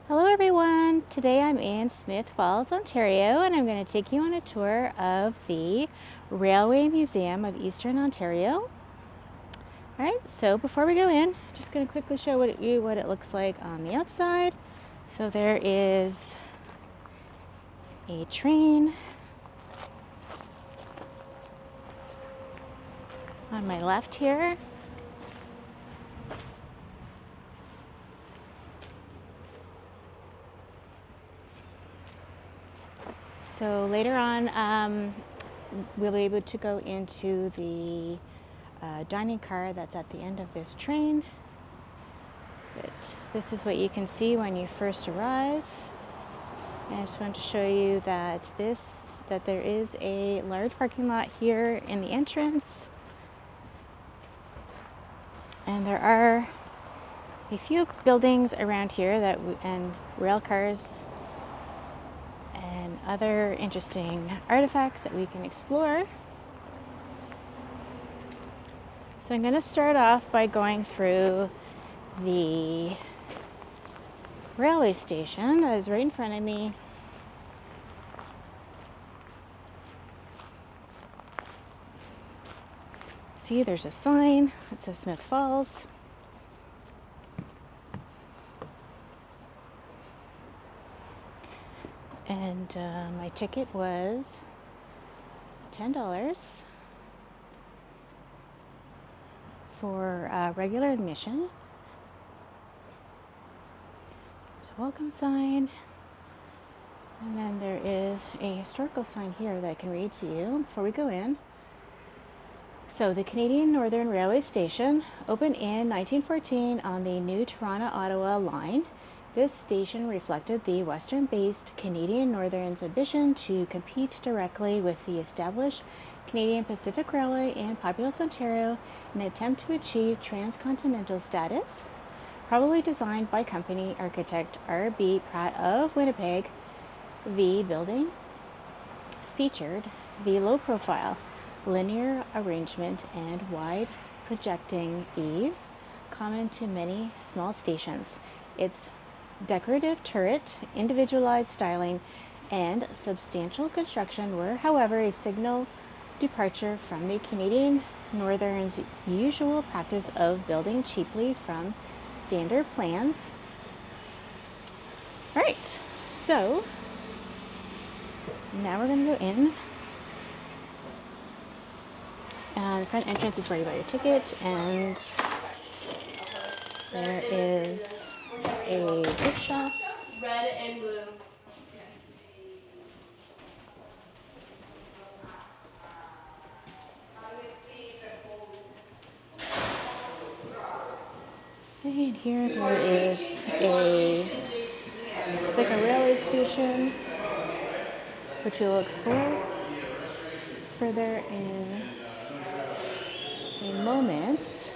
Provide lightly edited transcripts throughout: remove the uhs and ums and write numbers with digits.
Hello everyone! Today I'm in Smith Falls, Ontario, and I'm going to take you on a tour of the Railway Museum of Eastern Ontario. Alright, so before we go in, I'm just going to quickly show you what it looks like on the outside. So there is a train on my left here. So later on, we'll be able to go into the dining car that's at the end of this train. But this is what you can see when you first arrive. And I just wanted to show you that there is a large parking lot here in the entrance. And there are a few buildings around here and rail cars and other interesting artifacts that we can explore. So I'm going to start off by going through the railway station that is right in front of me. See, there's a sign that says Smith Falls. And my ticket was $10 for regular admission. There's a welcome sign. And then there is a historical sign here that I can read to you before we go in. So the Canadian Northern Railway Station opened in 1914 on the new Toronto-Ottawa line. This station reflected the Western-based Canadian Northern's ambition to compete directly with the established Canadian Pacific Railway in populous Ontario in an attempt to achieve transcontinental status. Probably designed by company architect R.B. Pratt of Winnipeg, the building featured the low-profile linear arrangement and wide projecting eaves common to many small stations. Its decorative turret, individualized styling, and substantial construction were, however, a signal departure from the Canadian Northern's usual practice of building cheaply from standard plans. Right, so now we're going to go in. The front entrance is where you buy your ticket, and there is a gift shop. Red and blue. And here there is it's like a railway station, which we'll explore further in a moment.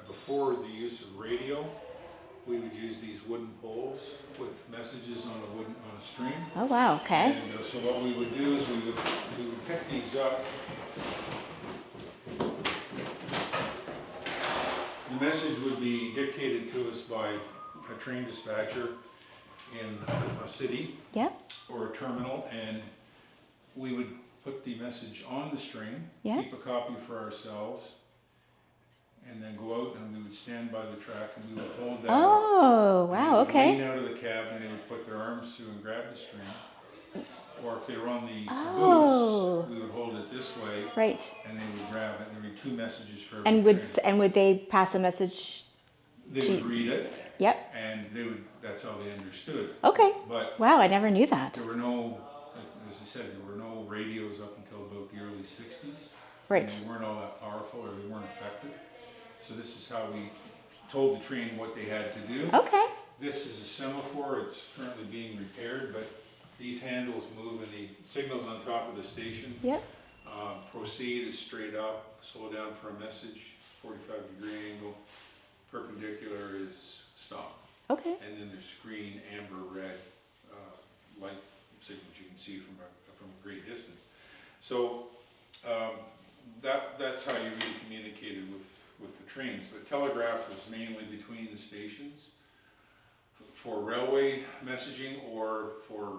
Before the use of radio, we would use these wooden poles with messages on a string. Oh wow, okay. And so what we would do is we would pick these up. The message would be dictated to us by a train dispatcher in a city Yep. or a terminal, and we would put the message on the string, Yeah. keep a copy for ourselves, and then go out and we would stand by the track and we would hold that Oh, up. wow, They would okay. lean out of the cab and they would put their arms through and grab the string. Or if they were on the Oh. caboose, we would hold it this way Right. and they would grab it. There would be two messages for every And train. would they pass a message? They would read it Yep. and that's how they understood. Okay. But Wow, I never knew that. there were no, as I said, there were no radios up until about the early 60s. Right. And they weren't all that powerful or they weren't effective. So this is how we told the train what they had to do. Okay. This is a semaphore. It's currently being repaired, but these handles move and the signals on top of the station. Yep. Proceed is straight up, slow down for a message, 45-degree angle. Perpendicular is stop. Okay. And then there's green, amber, red light signals you can see from a great distance. So that's how you really communicated with the trains, but telegraph was mainly between the stations for railway messaging, or for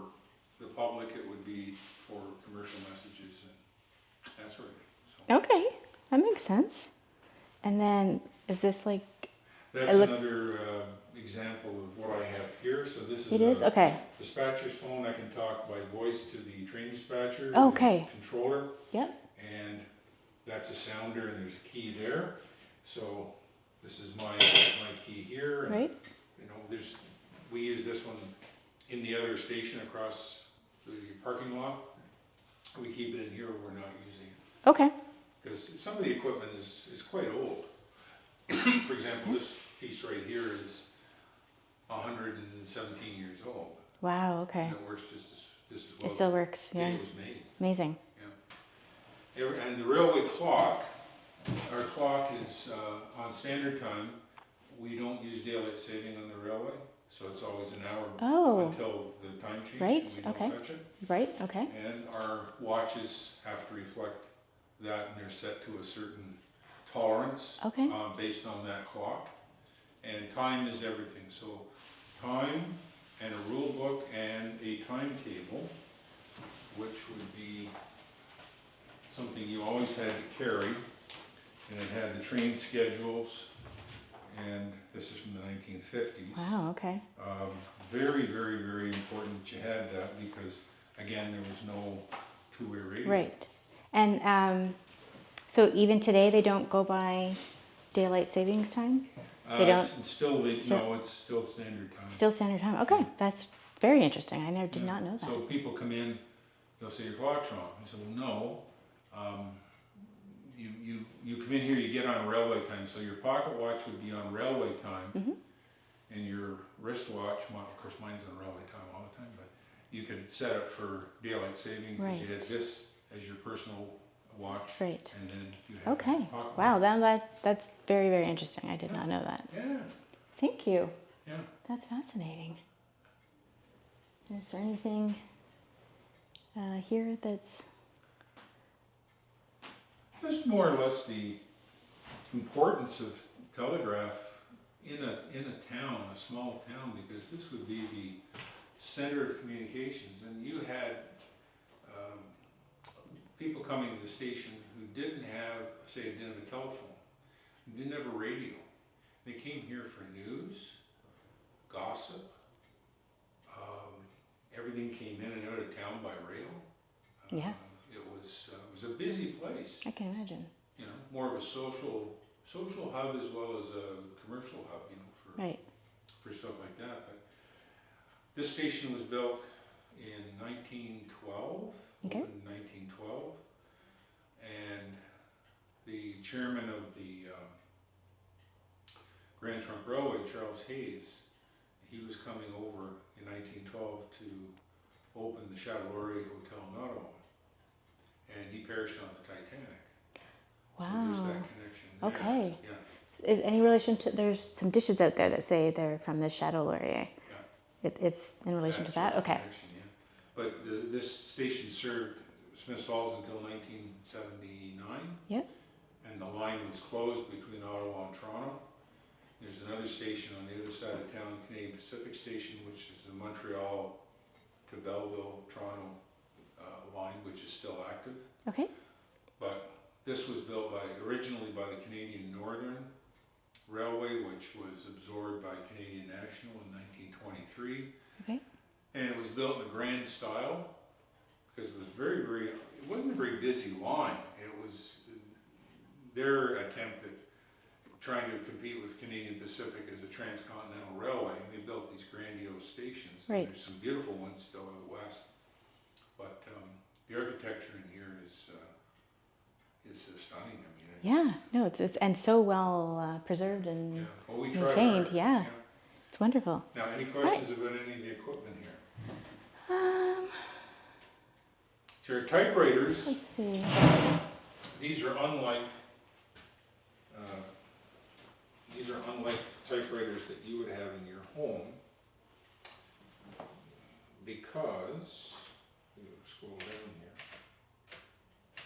the public, it would be for commercial messages and that sort of thing. So Okay, that makes sense. And then is this like, that's look, another example of what I have here. So this is it is? a Okay. dispatcher's phone. I can talk by voice to the train dispatcher, Okay. the controller, Yep. and that's a sounder, and there's a key there. So this is my key here. And, Right. you know, we use this one in the other station across the parking lot. We keep it in here, we're not using it. Okay. Because some of the equipment is quite old. For example, this piece right here is 117 years old. Wow, okay. And it works just as well. It still works, The yeah. day it was made. Amazing. Yeah. And the railway clock, our clock is on standard time. We don't use daylight saving on the railway, so it's always an hour until the time change. Right, And we don't okay. touch it. Right, okay. And our watches have to reflect that, and they're set to a certain tolerance Okay. based on that clock. And time is everything. So time and a rule book and a timetable, which would be something you always had to carry. And it had the train schedules, and this is from the 1950s. Wow, okay. Very, very, very important that you had that, because again, there was no two-way radio. Right. And so even today they don't go by daylight savings time? They don't? It's still, no, still- it's still standard time. Still standard time? Okay, that's very interesting. I did Yeah. not know that. So people come in, they'll say, your clock's wrong. I said, well, no. You come in here, you get on railway time, so your pocket watch would be on railway time, Mm-hmm. and your wristwatch, of course mine's on railway time all the time, but you could set it for daylight saving, because you had Right. this as your personal watch, Right. and then you had Okay. your pocket Wow, watch. that's very, very interesting. I did not know that. Yeah, Thank you. yeah. That's fascinating. Is there anything here that's... Just more or less the importance of telegraph in a town, a small town, because this would be the center of communications, and you had people coming to the station who didn't have, say, didn't have a telephone, didn't have a radio. They came here for news, gossip. Everything came in and out of town by rail. Yeah. It was a busy place. I can imagine. You know, more of a social hub as well as a commercial hub, you know, Right. for stuff like that. But this station was built in 1912, Okay. opened in 1912, and the chairman of the Grand Trunk Railway, Charles Hayes, he was coming over in 1912 to open the Chateau-Laurier Hotel in Ottawa, and he perished on the Titanic. Wow. So there's that connection there. Okay. Yeah. Is any relation to... There's some dishes out there that say they're from the Chateau Laurier. Yeah. It's in relation That's to that? the Okay. connection, yeah. But this station served Smiths Falls until 1979. Yep. And the line was closed between Ottawa and Toronto. There's another station on the other side of town, the Canadian Pacific Station, which is the Montreal to Belleville, Toronto line, which is still active. Okay. But this was built originally by the Canadian Northern Railway, which was absorbed by Canadian National in 1923. Okay. And it was built in a grand style, because it was it wasn't a very busy line. It was their attempt at trying to compete with Canadian Pacific as a transcontinental railway, and they built these grandiose stations. Right. There's some beautiful ones still out west, but the architecture in here is stunning. I mean, Yeah. No, it's and so well preserved and yeah. Well, we tried maintained. hard. Yeah. It's wonderful. Now, any questions about any of the equipment here? So your typewriters, Let's see. these are unlike typewriters that you would have in your home, because, scroll down here.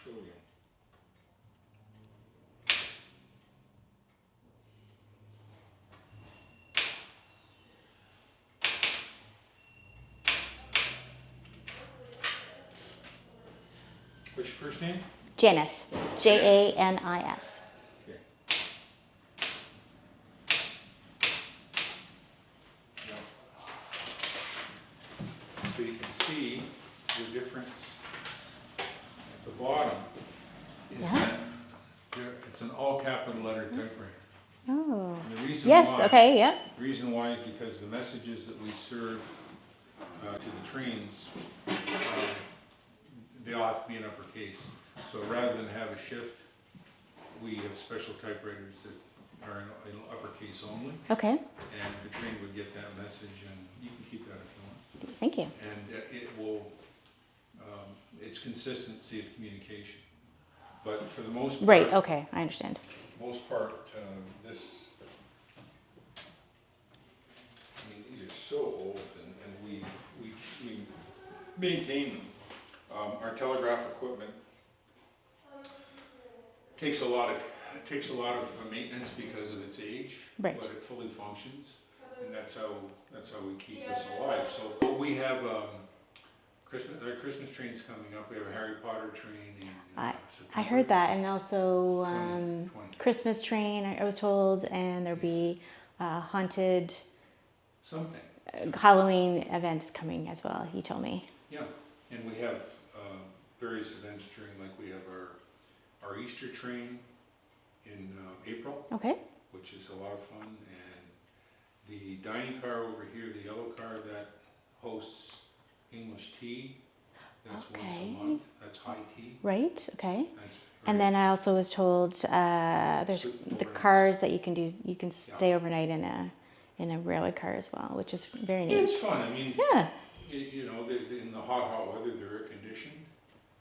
show you. What's your first name? Janice. Janis. Okay. Now, so you can see the difference at the bottom is that it's an all capital letter typewriter. Oh. And the reason Yes. why, Okay. Yep. the reason why is because the messages that we serve to the trains, they all have to be in uppercase. So rather than have a shift, we have special typewriters that are in uppercase only. Okay. And the train would get that message, and you can keep that if you want. Thank you. And it will, it's consistency of communication. But for the most part, Right. Okay. I understand. most part, this, I mean, these are so old, and we maintain them. Our telegraph equipment takes a lot of maintenance because of its age, Right. but it fully functions, and that's how we keep this alive. So we have our Christmas train's coming up. We have a Harry Potter train in I September. heard that, and also 20. Christmas train. I was told, and there'll be haunted Something. Halloween events coming as well. He told me. Yeah, and we have various events during, like we have our Easter train in April, Okay. which is a lot of fun, and the dining car over here, the yellow car that hosts English tea, that's once a Okay. month. That's high tea. Right. Okay. That's And then I also was told there's Sleep the overnight. cars that you can do. You can stay overnight in a railway car as well, which is very neat. it's fun. I mean, Yeah. you know, in the hot weather, they're air conditioned,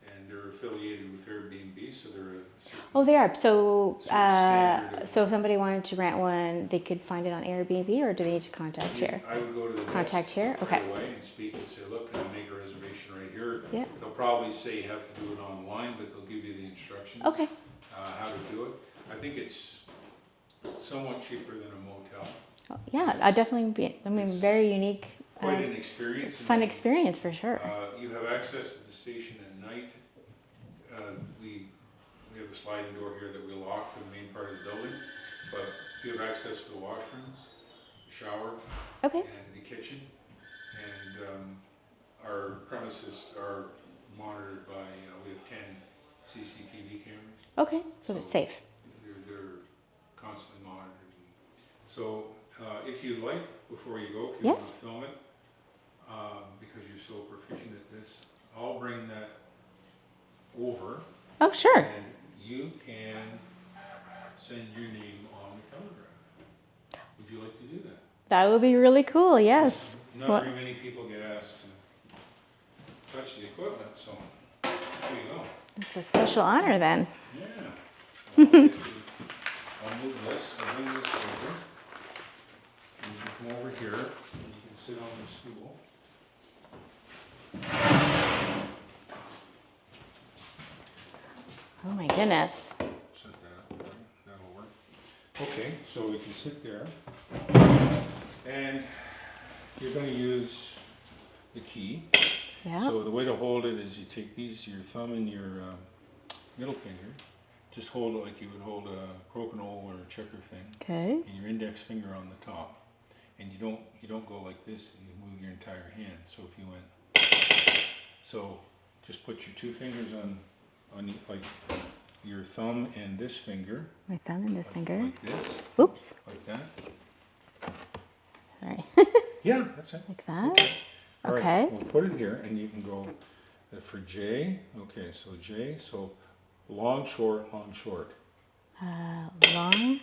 and they're affiliated with Airbnb, so they're a certain, Oh, they are. So, standard of- so if somebody wanted to rent one, they could find it on Airbnb, or do they need to contact here? I would go to the Contact desk here? Okay. right away and speak and say, look, can I make a reservation right here? Yeah. They'll probably say you have to do it online, but they'll give you the instructions. Okay. How to do it. I think it's somewhat cheaper than a motel. Oh, yeah, I definitely be. I mean, It's very unique, Quite an experience. and fun experience for sure. You have access to the station at night. We have a sliding door here that we lock for the main part of the building, but you have access to the washrooms, the shower, Okay. and the kitchen. And our premises are monitored by, we have 10 CCTV cameras. Okay. So it's safe. They're constantly monitored. So if you'd like, before you go, if you want to Yes. film it, because you're so proficient at this, I'll bring that over, Oh, sure. and you can send your name on the telegraph. Would you like to do that? That would be really cool. Yes. Not Well- very many people get asked to touch the equipment, so there you go. It's a special honor then. Yeah. So I'll move this, I'll bring this over. And you can come over here, and you can sit on the stool. Oh my goodness. Set that up, that'll work. Okay, so we can sit there. And you're gonna use the key. Yeah. So the way to hold it is you take these, your thumb and your middle finger, just hold it like you would hold a crokinole or a checker thing, Okay. and your index finger on the top. And you don't go like this, and you move your entire hand. So if you went, so just put your two fingers on like your thumb and this finger, My thumb and this finger. like this, Oops. like that. Sorry. Yeah, that's it. Like that. All right, Okay. we'll put it here, and you can go for J. Okay, so J. So long, short, long, short. Long.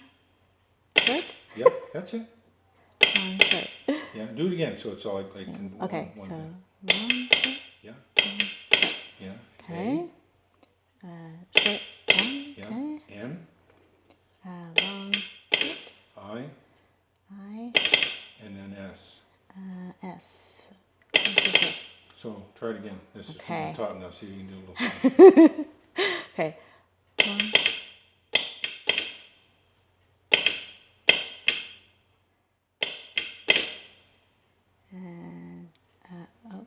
Short. Yep, that's it. Long. Short. Yeah, do it again. So it's all like in Okay. one So thing. long. Short. Yeah. Yeah. Okay. Short. Long. Yeah. Okay. M. Long. Short. I. I. And then S. S. Okay. So try it again. This is from Okay. the top now, so you can do a little. Okay. One. And, oh.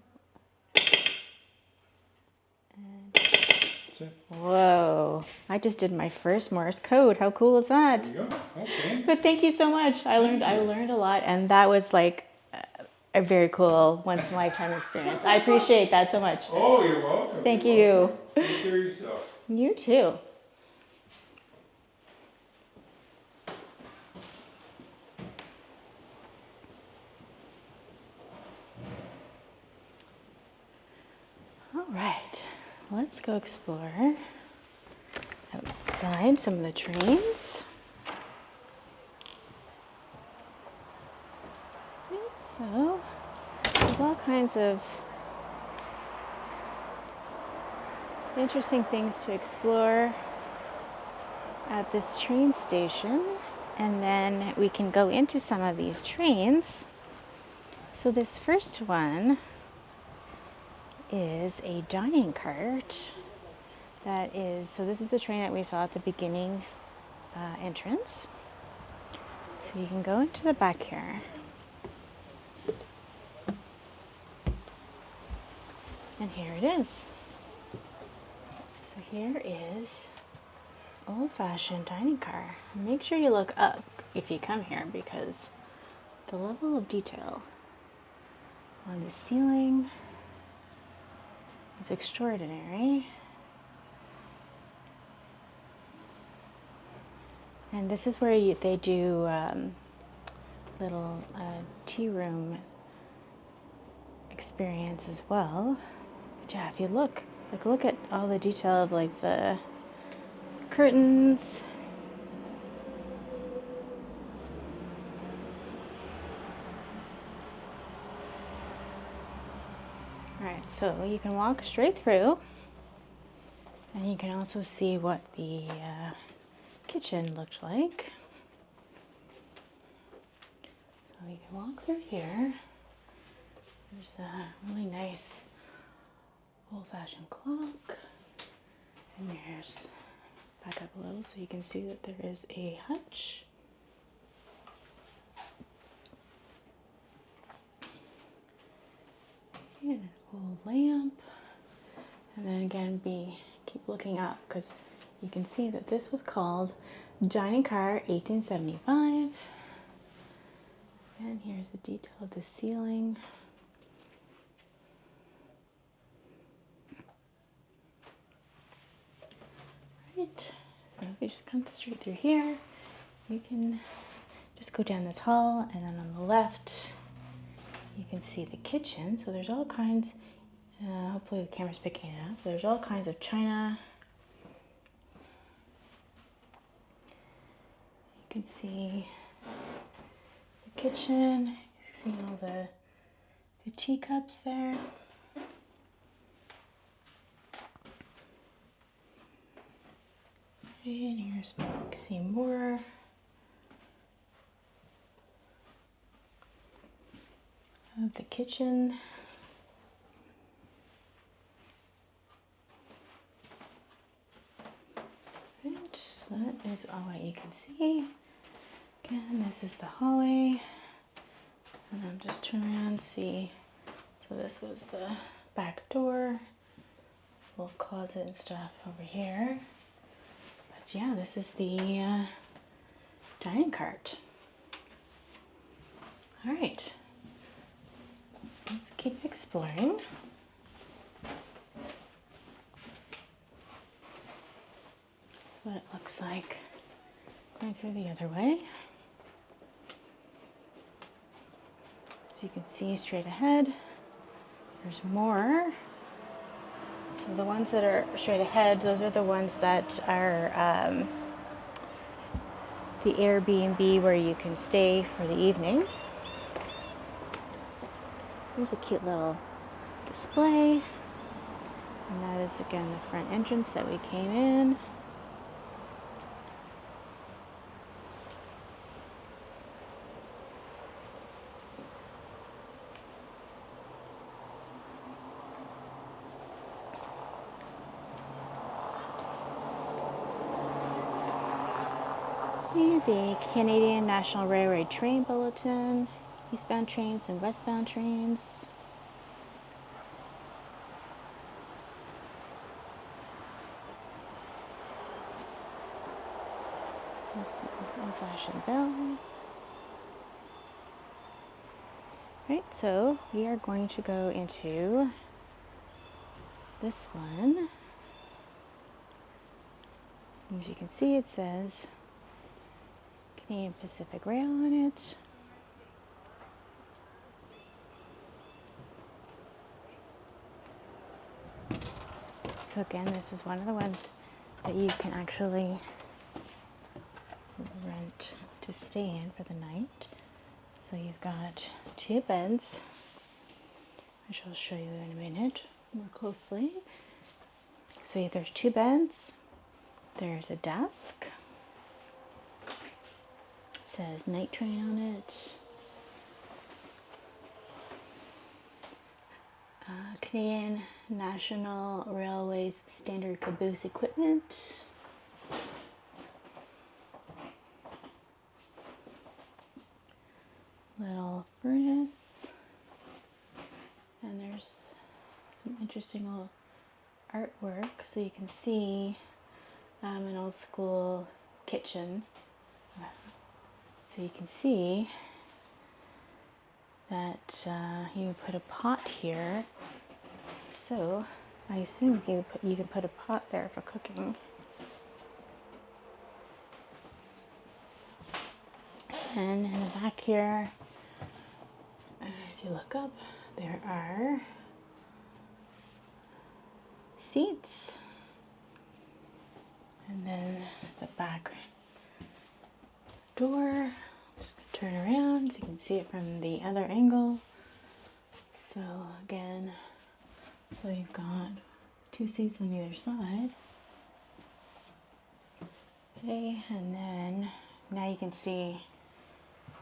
And, That's it. whoa. I just did my first Morse code. How cool is that? There you go. Okay. But thank you so much. I learned a lot, and that was like a very cool once in a lifetime experience. I appreciate that so much. Oh, you're welcome. Thank You're you. welcome. Take care of yourself. You too. All right, let's go explore outside some of the trains. So, there's all kinds of interesting things to explore at this train station, and then we can go into some of these trains. So this first one is a dining cart that is, so this is the train that we saw at the beginning entrance. So you can go into the back here. And here it is. So here is old-fashioned dining car. Make sure you look up if you come here because the level of detail on the ceiling is extraordinary. And this is where they do little tea room experience as well. But yeah, if you look at all the detail of like the curtains. All right, so you can walk straight through, and you can also see what the kitchen looked like. So you can walk through here. There's a really nice old-fashioned clock, and there's, back up a little so you can see that there is a hutch. And an old lamp. And then again, keep looking up because you can see that this was called Dining Car 1875. And here's the detail of the ceiling. Right, so if you just come straight through here, you can just go down this hall, and then on the left, you can see the kitchen. So there's all kinds, hopefully the camera's picking it up. There's all kinds of china. You can see the kitchen, you can see all the teacups there. And here's, you can see more. Of the kitchen. Right, so that is all what you can see. Again, this is the hallway. And I'm just turn around and see. So this was the back door. Little closet and stuff over here. But yeah, this is the dining cart. All right. Let's keep exploring. That's what it looks like going through the other way. As you can see straight ahead, there's more. So the ones that are straight ahead, those are the ones that are the Airbnb where you can stay for the evening. There's a cute little display. And that is again the front entrance that we came in. The Canadian National Railway Train Bulletin, eastbound trains and westbound trains. There's some old-fashioned bells. Right, so we are going to go into this one. As you can see, it says Canadian Pacific Rail on it. So again, this is one of the ones that you can actually rent to stay in for the night. So you've got 2 beds, which I'll show you in a minute more closely. So there's 2 beds, there's a desk, it says night train on it. Canadian National Railways standard caboose equipment. Little furnace. And there's some interesting little artwork, so you can see an old school kitchen. So you can see that you put a pot here. So I assume you can put a pot there for cooking. And in the back here, if you look up, there are seats. And then the back door, I'm just gonna turn around so you can see it from the other angle. So again, so you've got 2 seats on either side. Okay, and then now you can see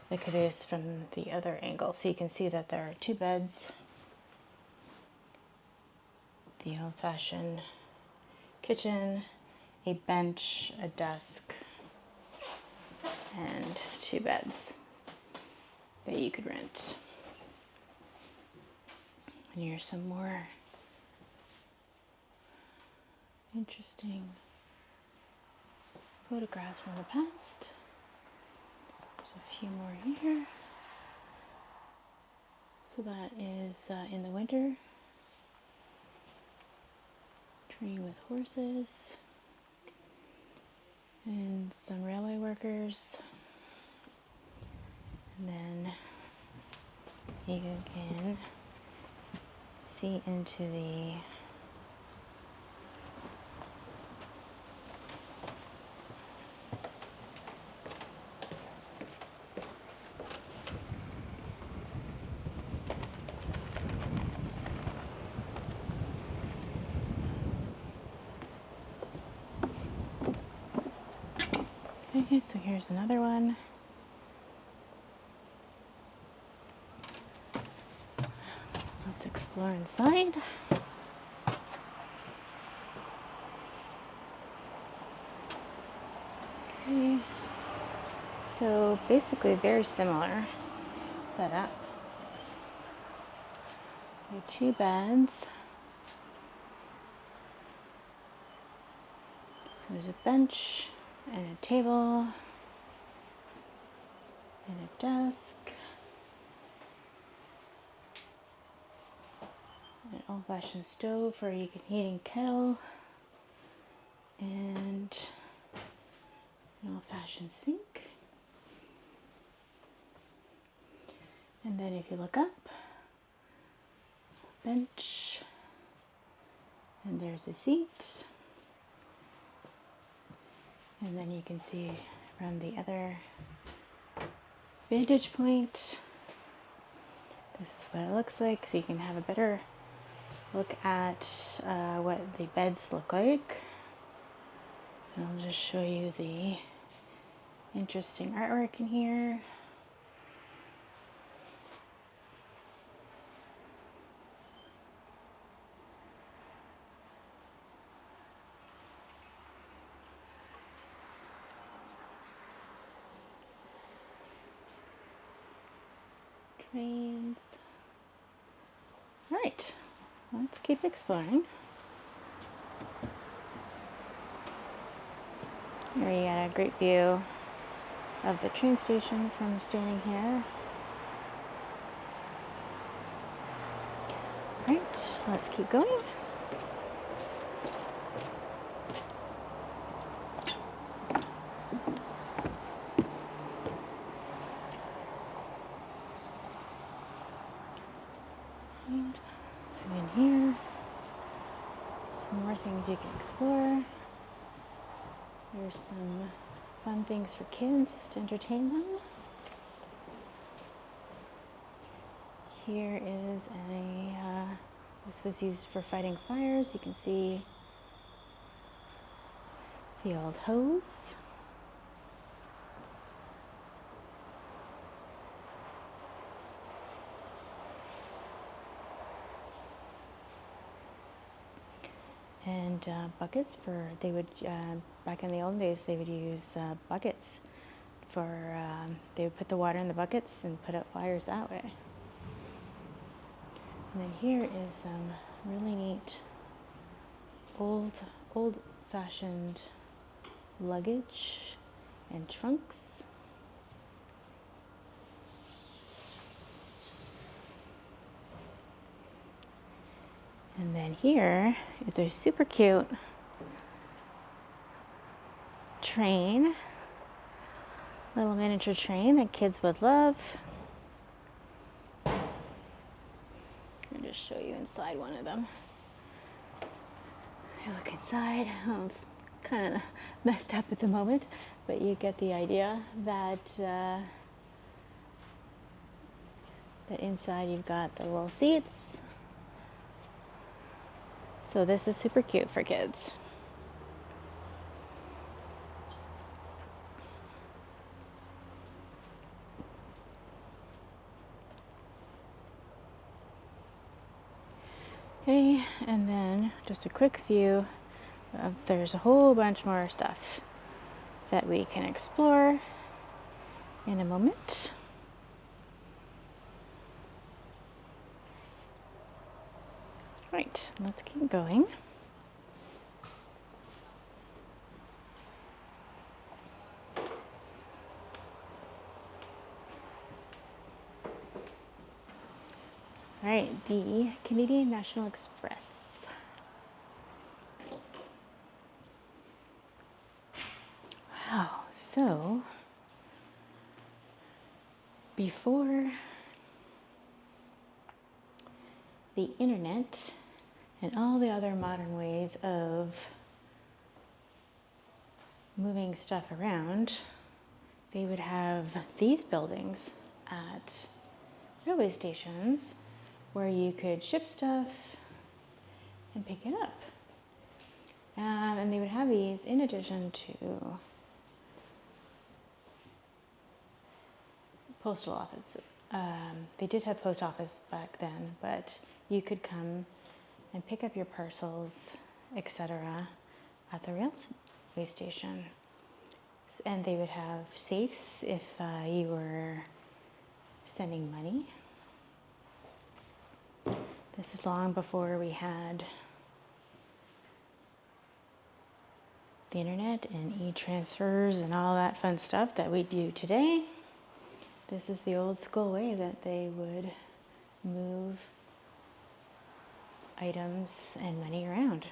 the caboose from the other angle. So you can see that there are 2 beds, the old-fashioned kitchen, a bench, a desk, and 2 beds that you could rent. And here's some more interesting photographs from the past. There's a few more here. So that is in the winter. Train with horses. And some railway workers. And then you can see into the okay, so here's another one. Let's explore inside. Okay, so basically very similar setup. So 2 beds. So there's a bench and a table and a desk. An old-fashioned stove for a heating kettle. And an old-fashioned sink. And then if you look up, bench, and there's a seat. And then you can see from the other vantage point, this is what it looks like, so you can have a better look at what the beds look like. And I'll just show you the interesting artwork in here. trains. All right, let's keep exploring. Here you got a great view of the train station from standing here. All right, let's keep going. And so in here, some more things you can explore. There's some fun things for kids to entertain them. Here is this was used for fighting fires. You can see the old hose. And buckets back in the old days, they would use buckets they would put the water in the buckets and put out fires that way. And then here is some really neat old-fashioned luggage and trunks. And then here is a super cute train, little miniature train that kids would love. I'll just show you inside one of them. I look inside. Oh, it's kind of messed up at the moment, but you get the idea that that inside you've got the little seats. So this is super cute for kids. Okay, and then just a quick view of there's a whole bunch more stuff that we can explore in a moment. Right, let's keep going. All right, the Canadian National Express. Wow, so before the internet and all the other modern ways of moving stuff around, they would have these buildings at railway stations where you could ship stuff and pick it up. And they would have these in addition to postal office. They did have post office back then, but you could come and pick up your parcels, etc., at the railway station. And they would have safes if you were sending money. This is long before we had the internet and e-transfers and all that fun stuff that we do today. This is the old school way that they would move items and money around.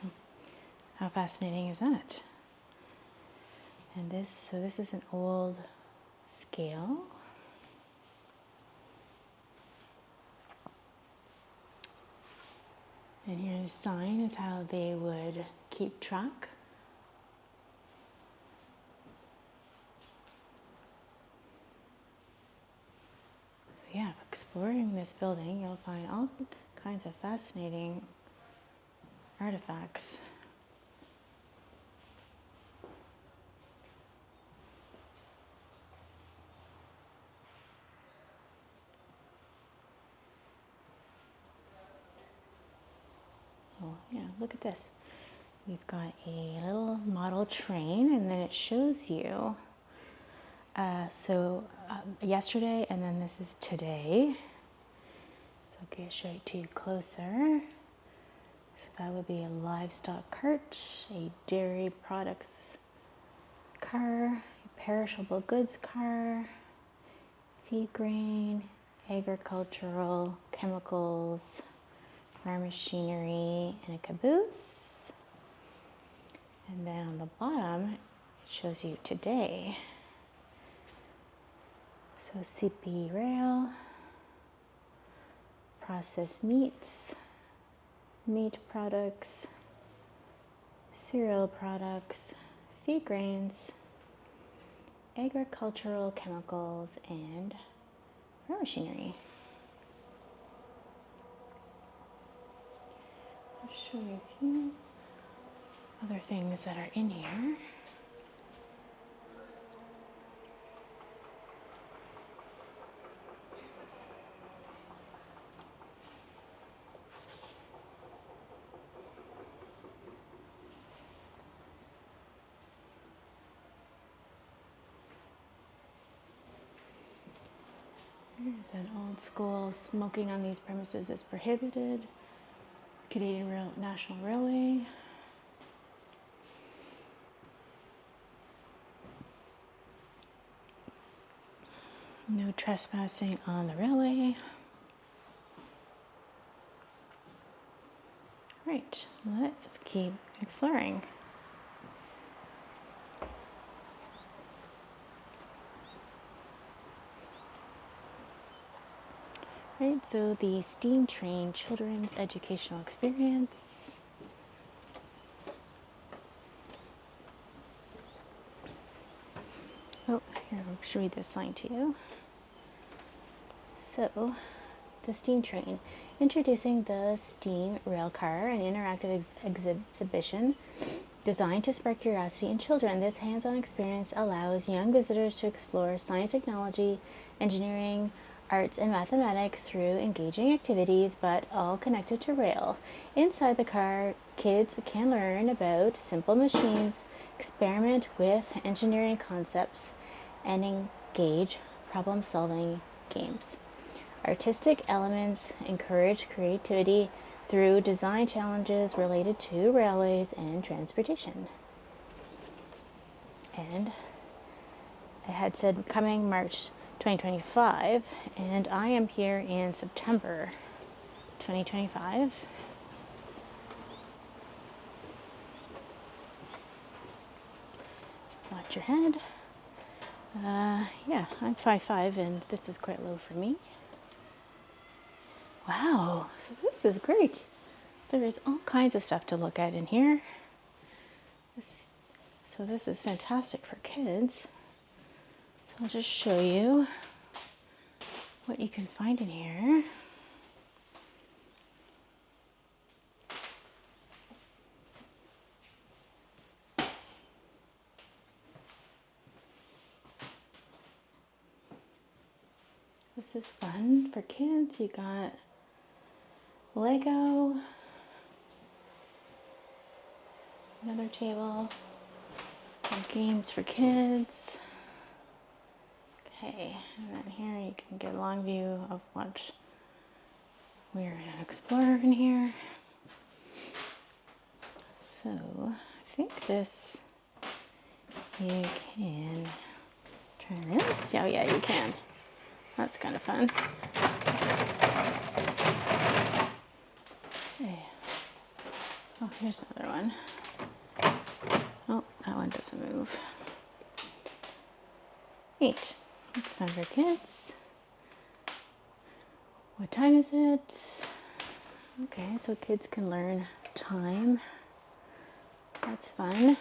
How fascinating is that? And this is an old scale. And here the sign is how they would keep track. So yeah, exploring this building, you'll find all kinds of fascinating artifacts. Oh yeah, look at this. We've got a little model train, and then it shows you yesterday, and then this is today. So I'll show it to you closer. So that would be a livestock cart, a dairy products car, a perishable goods car, feed grain, agricultural, chemicals, farm machinery, and a caboose. And then on the bottom, it shows you today. So CP rail, processed meats, meat products, cereal products, feed grains, agricultural chemicals, and farm machinery. I'll show you a few other things that are in here. Here's an old school, smoking on these premises is prohibited. Canadian National Railway. No trespassing on the railway. Right, let's keep exploring. Right, so the Steam Train Children's Educational Experience. Oh, here, I'll show you this sign to you. So, the Steam Train. Introducing the Steam Railcar, an interactive exhibition designed to spark curiosity in children. This hands-on experience allows young visitors to explore science, technology, engineering, arts, and mathematics through engaging activities, but all connected to rail. Inside the car, kids can learn about simple machines, experiment with engineering concepts, and engage problem-solving games. Artistic elements encourage creativity through design challenges related to railways and transportation. And I had said coming March 2025, and I am here in September 2025. Watch your head. Yeah, I'm 5'5", and this is quite low for me. Wow, so this is great. There is all kinds of stuff to look at in here. So this is fantastic for kids. So I'll just show you what you can find in here. This is fun for kids. You got Lego, another table, games for kids. Okay, and then here you can get a long view of what we're going to explore in here. So I think this, you can try this. Oh yeah, you can. That's kind of fun. Okay. Oh, here's another one. Oh, that one doesn't move. Neat. It's fun for kids. What time is it? Okay, so kids can learn time. That's fun.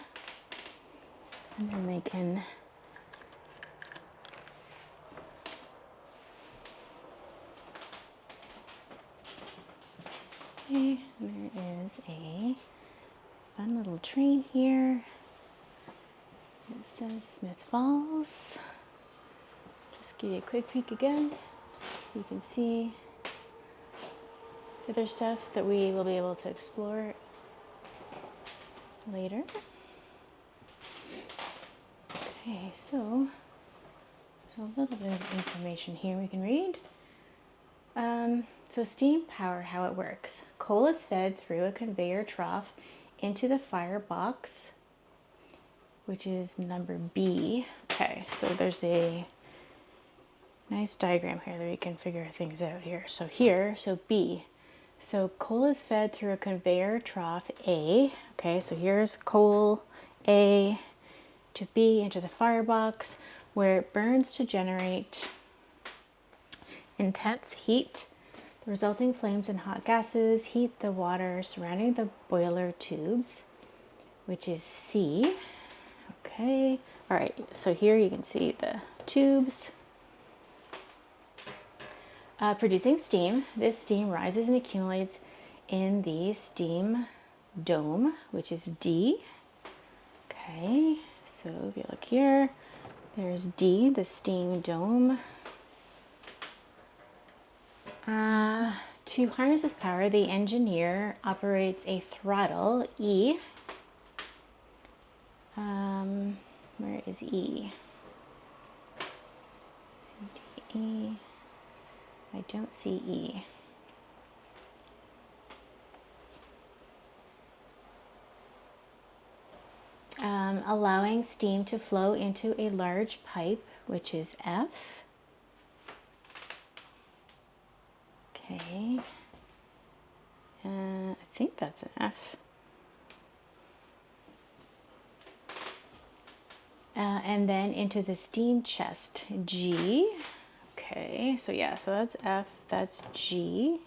And then they can okay, and there is a fun little train here. It says Smith Falls. Just give you a quick peek again. You can see the other stuff that we will be able to explore later. Okay, so there's a little bit of information here we can read. So steam power, how it works. Coal is fed through a conveyor trough into the firebox, which is number B. Okay, so there's a nice diagram here that we can figure things out here. So B. So coal is fed through a conveyor trough A. Okay, so here's coal A to B into the firebox where it burns to generate intense heat. The resulting flames and hot gases heat the water surrounding the boiler tubes, which is C. Okay, all right, so here you can see the tubes. Producing steam. This steam rises and accumulates in the steam dome, which is D. Okay, so if you look here, there's D, the steam dome. To harness this power, the engineer operates a throttle, E. Where is E? C, D, E. I don't see E. Allowing steam to flow into a large pipe, which is F. Okay. I think that's an F. And then into the steam chest, G. Okay, so yeah, so that's F, that's G.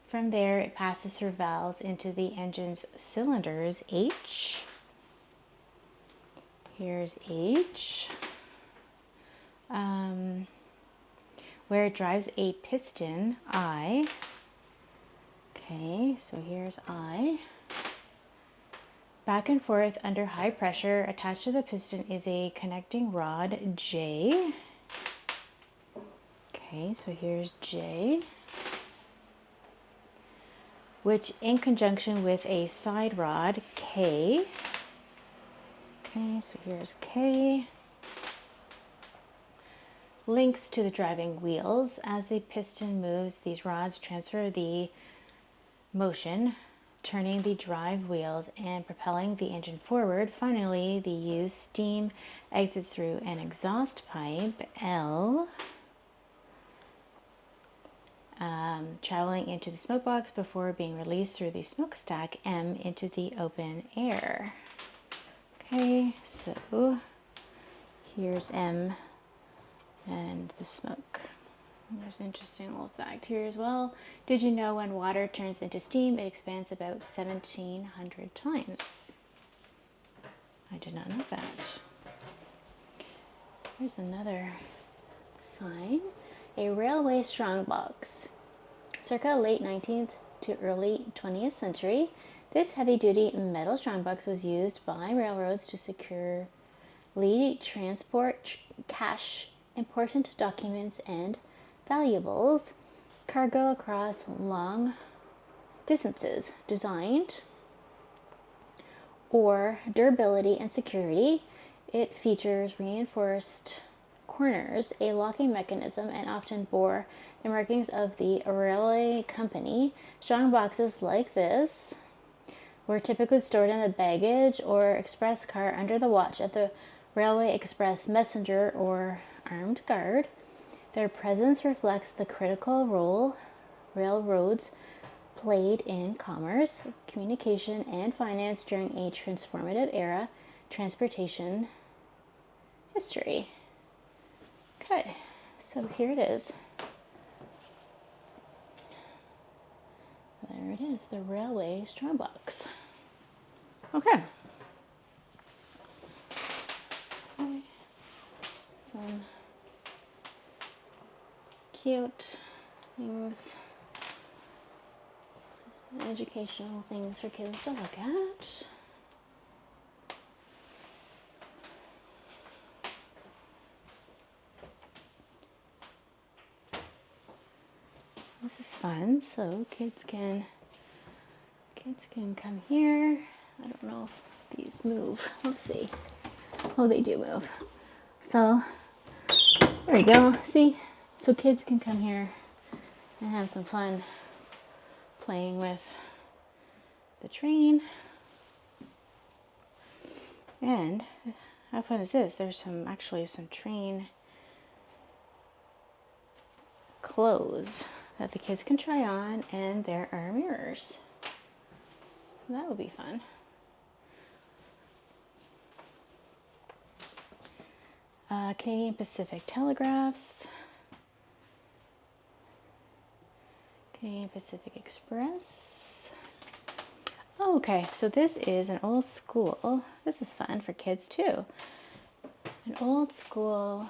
From there, it passes through valves into the engine's cylinders, H. Here's H. Where it drives a piston, I. Okay, so here's I. Back and forth under high pressure, attached to the piston is a connecting rod, J. Okay, so here's J. Which in conjunction with a side rod, K. Okay, so here's K. Links to the driving wheels. As the piston moves, these rods transfer the motion, turning the drive wheels and propelling the engine forward. Finally, the used steam exits through an exhaust pipe, L, traveling into the smoke box before being released through the smokestack, M, into the open air. Okay, so here's M and the smoke. There's an interesting little fact here as well. Did you know when water turns into steam, it expands about 1,700 times? I did not know that. Here's another sign. A railway strongbox. Circa late 19th to early 20th century, this heavy-duty metal strongbox was used by railroads to securely transport cash, important documents, and valuables, cargo across long distances. Designed for durability and security, it features reinforced corners, a locking mechanism, and often bore the markings of the railway company. Strong boxes like this were typically stored in the baggage or express car under the watch of the railway express messenger or armed guard. Their presence reflects the critical role railroads played in commerce, communication, and finance during a transformative era, transportation history. Okay, so here it is. There it is, the railway strongbox. Okay. Some cute things, educational things for kids to look at. This is fun, so kids can come here. I don't know if these move. Let's see. Oh, they do move. So there we go. See, So kids can come here and have some fun playing with the train. And how fun is this? There's actually some train clothes that the kids can try on, and there are mirrors. So that would be fun. Canadian Pacific Telegraphs, Canadian Pacific Express. Oh, okay, so this is an old school. This is fun for kids too. An old school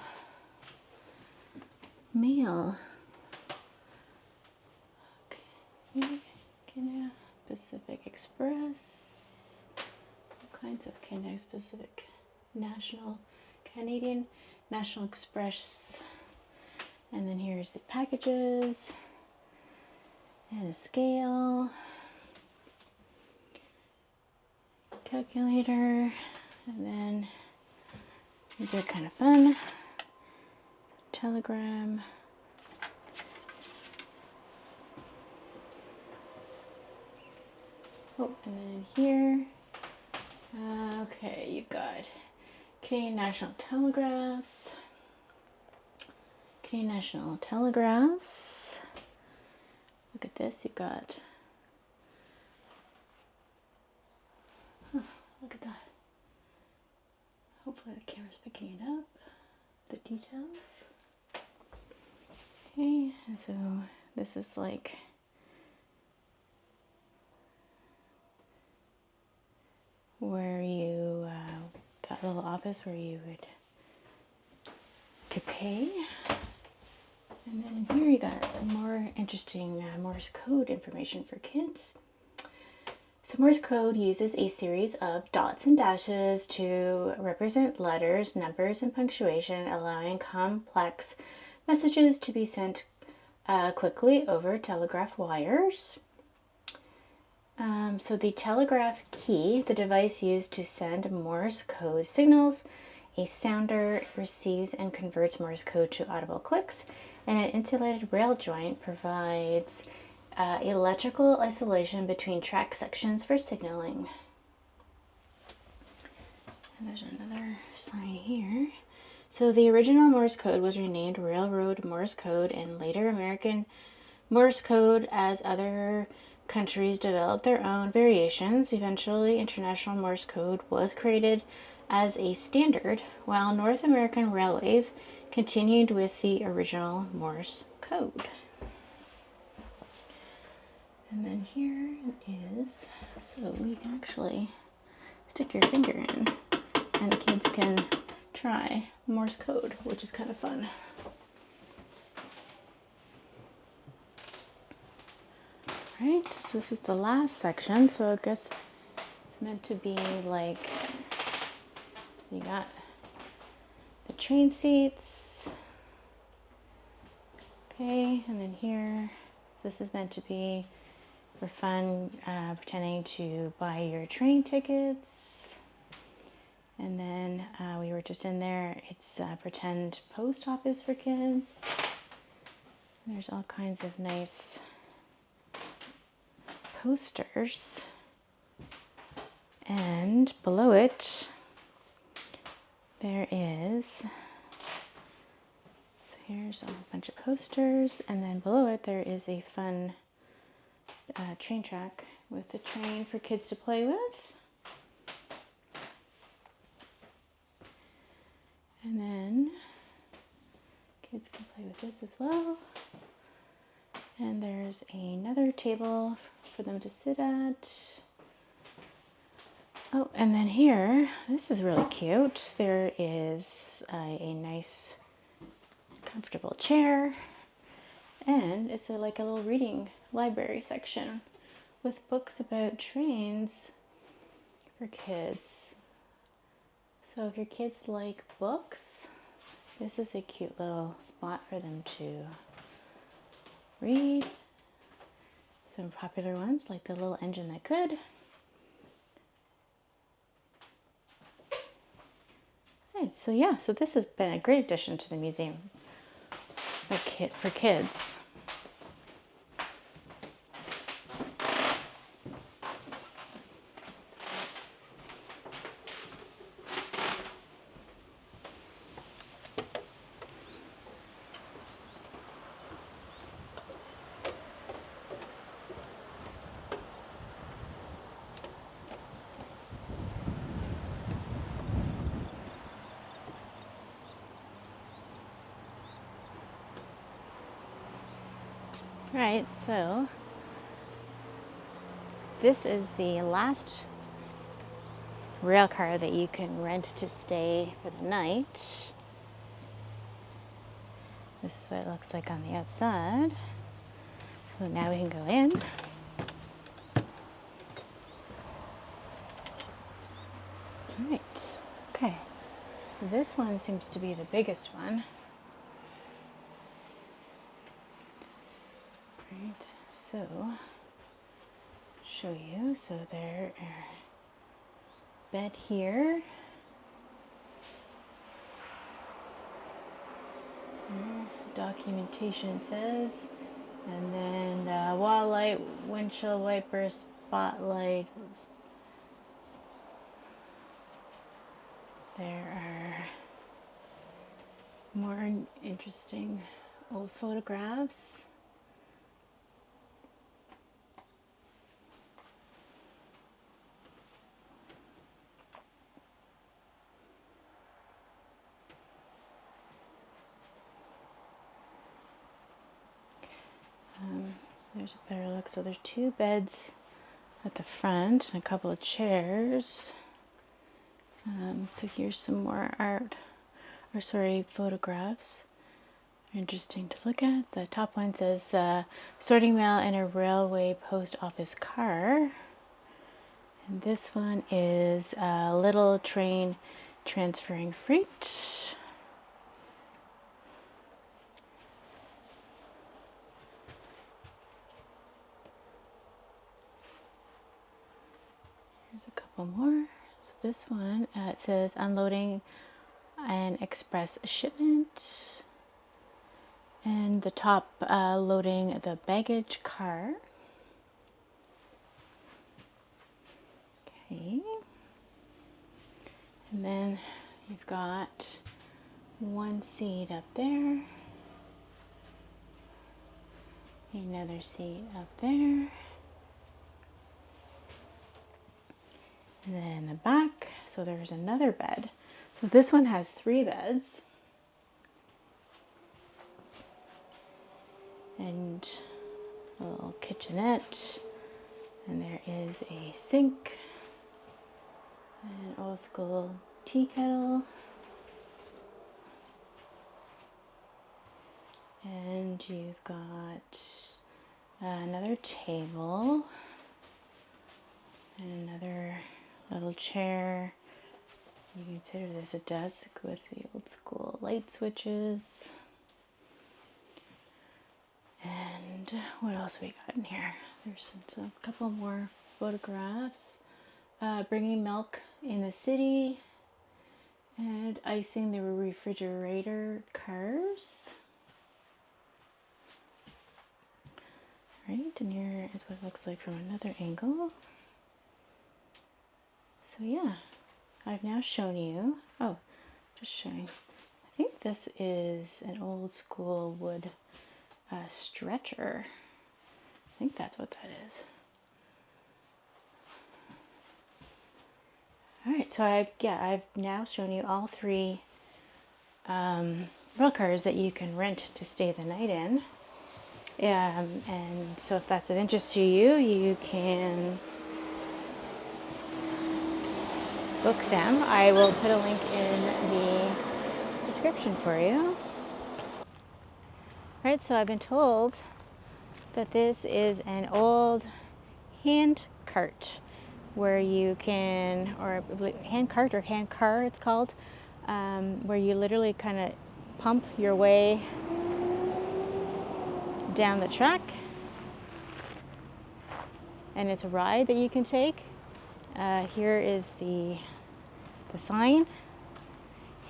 mail. Okay. Canada Pacific Express. All kinds of Canada Pacific Canadian National Express. And then here's the packages and a scale, calculator, and then these are kind of fun. Telegram. Oh, and then here, okay, you got Canadian National Telegraphs. Canadian National Telegraphs. Look at this, you've got, look at that. Hopefully the camera's picking it up, the details. Okay, and so this is like where you got a little office where you could pay. And then in here you got more interesting Morse code information for kids. So Morse code uses a series of dots and dashes to represent letters, numbers, and punctuation, allowing complex messages to be sent quickly over telegraph wires. So the telegraph key, the device used to send Morse code signals, a sounder receives and converts Morse code to audible clicks, and an insulated rail joint provides electrical isolation between track sections for signaling. And there's another sign here. So the original Morse code was renamed Railroad Morse code and later American Morse code as other countries developed their own variations. Eventually, International Morse code was created as a standard, while North American railways continued with the original Morse code. And then here is, so you can actually stick your finger in and the kids can try Morse code, which is kind of fun. Right, so this is the last section, so I guess it's meant to be like, you got the train seats, okay, and then here, this is meant to be for fun, pretending to buy your train tickets. And then we were just in there, it's pretend post office for kids. And there's all kinds of nice posters, and below it there is, so here's a bunch of posters, and then below it there is a fun train track with the train for kids to play with. And then kids can play with this as well. And there's another table for them to sit at. Oh, and then here, this is really cute. There is a nice, comfortable chair. And it's like a little reading library section with books about trains for kids. So if your kids like books, this is a cute little spot for them to read. Some popular ones like The Little Engine That Could. Right, so yeah, so this has been a great addition to the museum. for kids. Right, so this is the last rail car that you can rent to stay for the night. This is what it looks like on the outside. So now we can go in. All right, okay. This one seems to be the biggest one. Right, so show you. So there are bed here. Documentation says, and then wall light, windshield wiper, spotlight. There are more interesting old photographs. So there's a better look. So there's 2 beds at the front and a couple of chairs. So here's some more photographs. Interesting to look at. The top one says sorting mail in a railway post office car. And this one is a little train transferring freight. Here's a couple more. So this one, it says unloading an express shipment. And the top loading the baggage car. Okay. And then you've got one seat up there. Another seat up there. And then in the back, so there's another bed. So this one has 3 beds. And a little kitchenette. And there is a sink. An old school tea kettle. And you've got another table. And another little chair. You consider this a desk with the old school light switches. And what else we got in here? There's a couple more photographs. Bringing milk in the city and icing the refrigerator cars. Right, and here is what it looks like from another angle. So yeah, I've now shown you, just showing, I think this is an old school wood stretcher. I think that's what that is. All right, so I've now shown you all 3 rail cars that you can rent to stay the night in. And so if that's of interest to you, you can book them. I will put a link in the description for you. All right, so I've been told that this is an old hand cart where you can, or hand cart or hand car it's called, where you literally kind of pump your way down the track, and it's a ride that you can take. Here is the sign,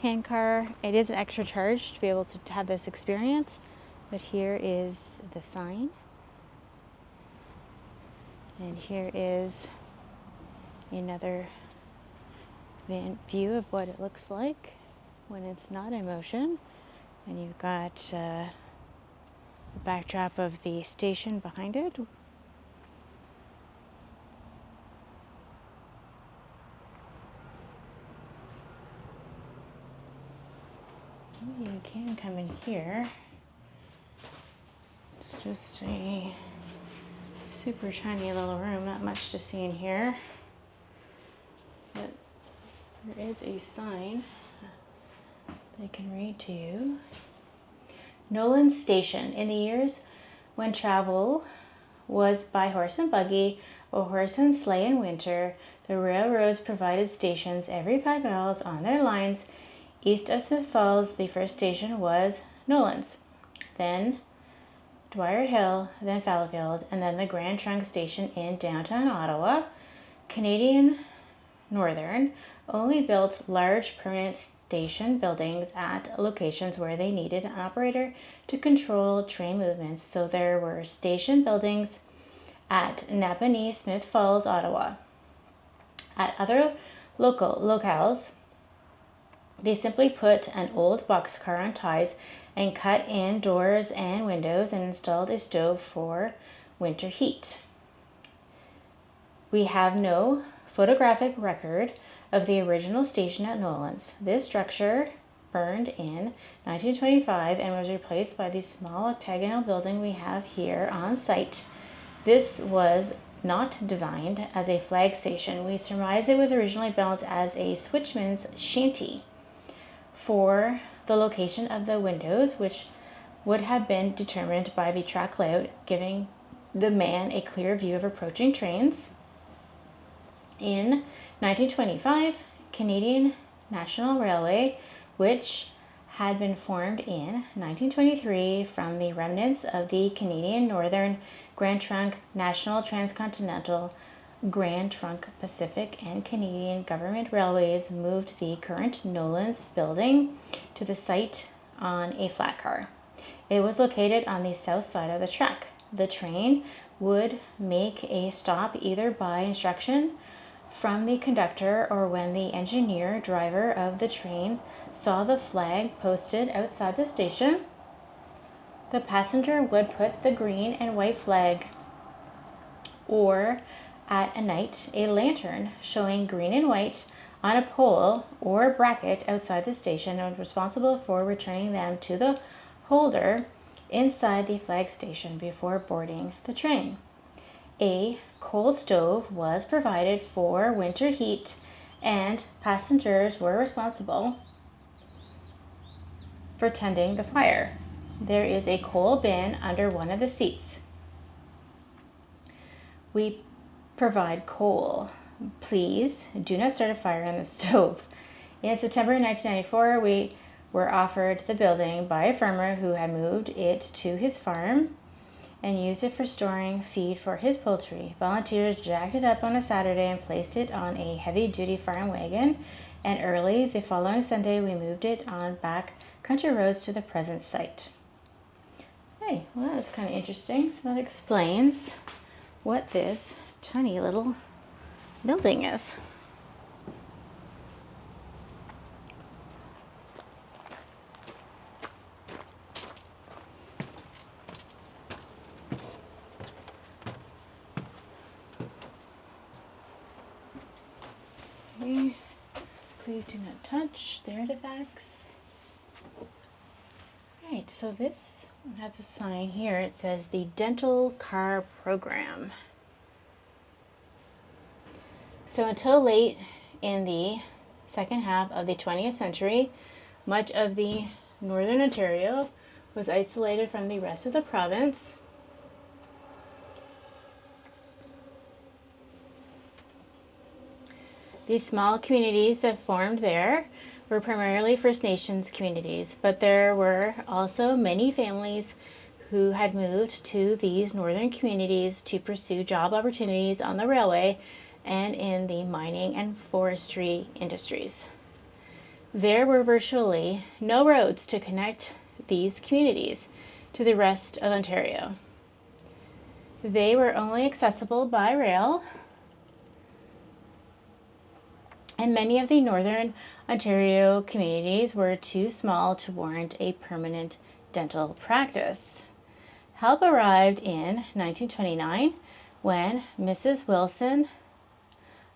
hand car. It is an extra charge to be able to have this experience. But here is the sign, and here is another view of what it looks like when it's not in motion. And you've got the backdrop of the station behind it. You can come in here. It's just a super tiny little room, not much to see in here. But there is a sign they can read to you. Nolan's Station. In the years when travel was by horse and buggy or horse and sleigh in winter, the railroads provided stations every 5 miles on their lines. East of Smith Falls, the first station was Nolan's, then Dwyer Hill, then Fallowfield, and then the Grand Trunk Station in downtown Ottawa. Canadian Northern only built large permanent station buildings at locations where they needed an operator to control train movements. So there were station buildings at Napanee, Smith Falls, Ottawa. At other locales, they simply put an old boxcar on ties and cut in doors and windows and installed a stove for winter heat. We have no photographic record of the original station at Nolan's. This structure burned in 1925 and was replaced by the small octagonal building we have here on site. This was not designed as a flag station. We surmise it was originally built as a switchman's shanty for the location of the windows, which would have been determined by the track layout, giving the man a clear view of approaching trains. In 1925, Canadian National Railway, which had been formed in 1923 from the remnants of the Canadian Northern, Grand Trunk, National Transcontinental, Grand Trunk Pacific, and Canadian Government Railways, moved the current Nolan's building to the site on a flat car. It was located on the south side of the track. The train would make a stop either by instruction from the conductor or when the engineer driver of the train saw the flag posted outside the station. The passenger would put the green and white flag, or at a night, a lantern showing green and white on a pole or bracket outside the station, and was responsible for returning them to the holder inside the flag station before boarding the train. A coal stove was provided for winter heat, and passengers were responsible for tending the fire. There is a coal bin under one of the seats. We provide coal. Please do not start a fire on the stove. In September 1994, we were offered the building by a farmer who had moved it to his farm and used it for storing feed for his poultry. Volunteers jacked it up on a Saturday and placed it on a heavy-duty farm wagon, and early the following Sunday we moved it on back country roads to the present site. Hey, well, that's kind of interesting. So that explains what this tiny little building is. Okay. Please do not touch the artifacts. Right, so this has a sign here. It says the Dental Car Program. So until late in the second half of the 20th century, much of the northern Ontario was isolated from the rest of the province. These small communities that formed there were primarily First Nations communities, but there were also many families who had moved to these northern communities to pursue job opportunities on the railway and in the mining and forestry industries. There were virtually no roads to connect these communities. to the rest of Ontario. They were only accessible by rail, and many of the northern Ontario communities were too small to warrant a permanent dental practice. Help arrived in 1929 when Mrs. Wilson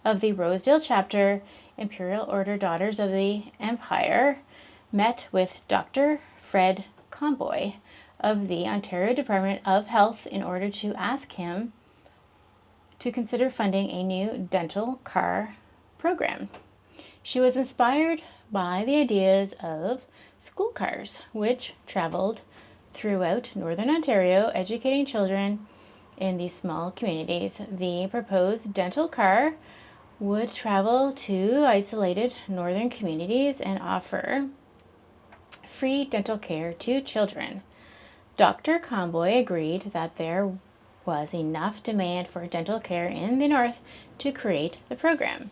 of the Rosedale chapter, Imperial Order Daughters of the Empire, met with Dr. Fred Comboy of the Ontario Department of Health in order to ask him to consider funding a new dental car program. She was inspired by the ideas of school cars, which traveled throughout northern Ontario, educating children in these small communities. The proposed dental car would travel to isolated northern communities and offer free dental care to children. Dr. Comboy agreed that there was enough demand for dental care in the north to create the program.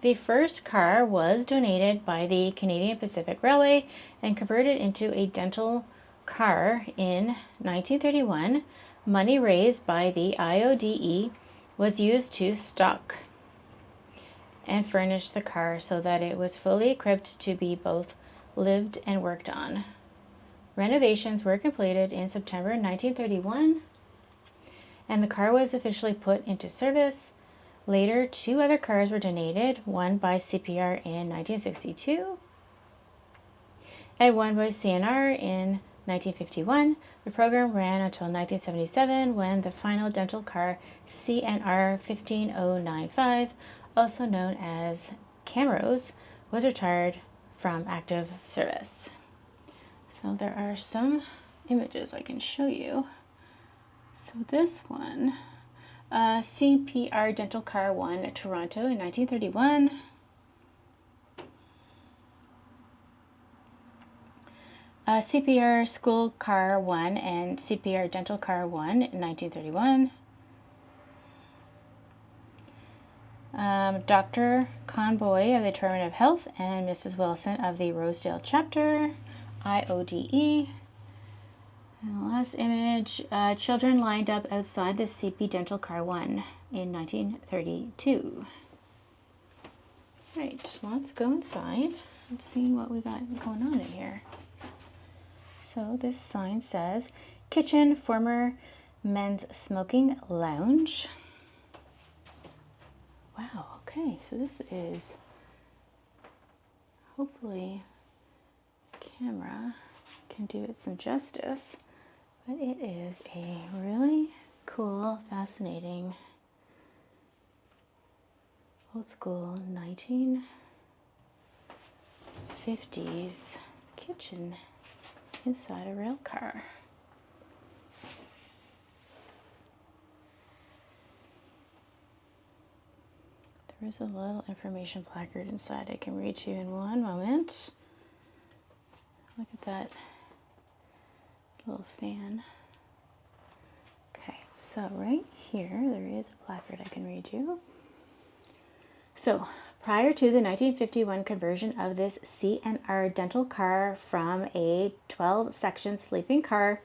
The first car was donated by the Canadian Pacific Railway and converted into a dental car in 1931. Money raised by the IODE was used to stock and furnish the car so that it was fully equipped to be both lived and worked on. Renovations were completed in September 1931, and the car was officially put into service. Later, 2 other cars were donated, one by CPR in 1962 and one by CNR in 1951. The program ran until 1977 when the final dental car, CNR 15095, also known as Camrose, was retired from active service. So there are some images I can show you. So this one, CPR Dental Car 1, Toronto in 1931. CPR School Car 1 and CPR Dental Car 1 in 1931. Dr. Conboy of the Department of Health and Mrs. Wilson of the Rosedale chapter, IODE. And the last image, children lined up outside the CP Dental Car 1 in 1932. Right, let's go inside and see what we got going on in here. So this sign says, Kitchen, former men's smoking lounge. Wow, okay, so this is, hopefully, camera can do it some justice, but it is a really cool, fascinating, old school 1950s kitchen inside a rail car. There is a little information placard inside I can read to you in one moment. Look at that little fan. Okay, so right here there is a placard I can read you. So, prior to the 1951 conversion of this CNR dental car from a 12-section sleeping car,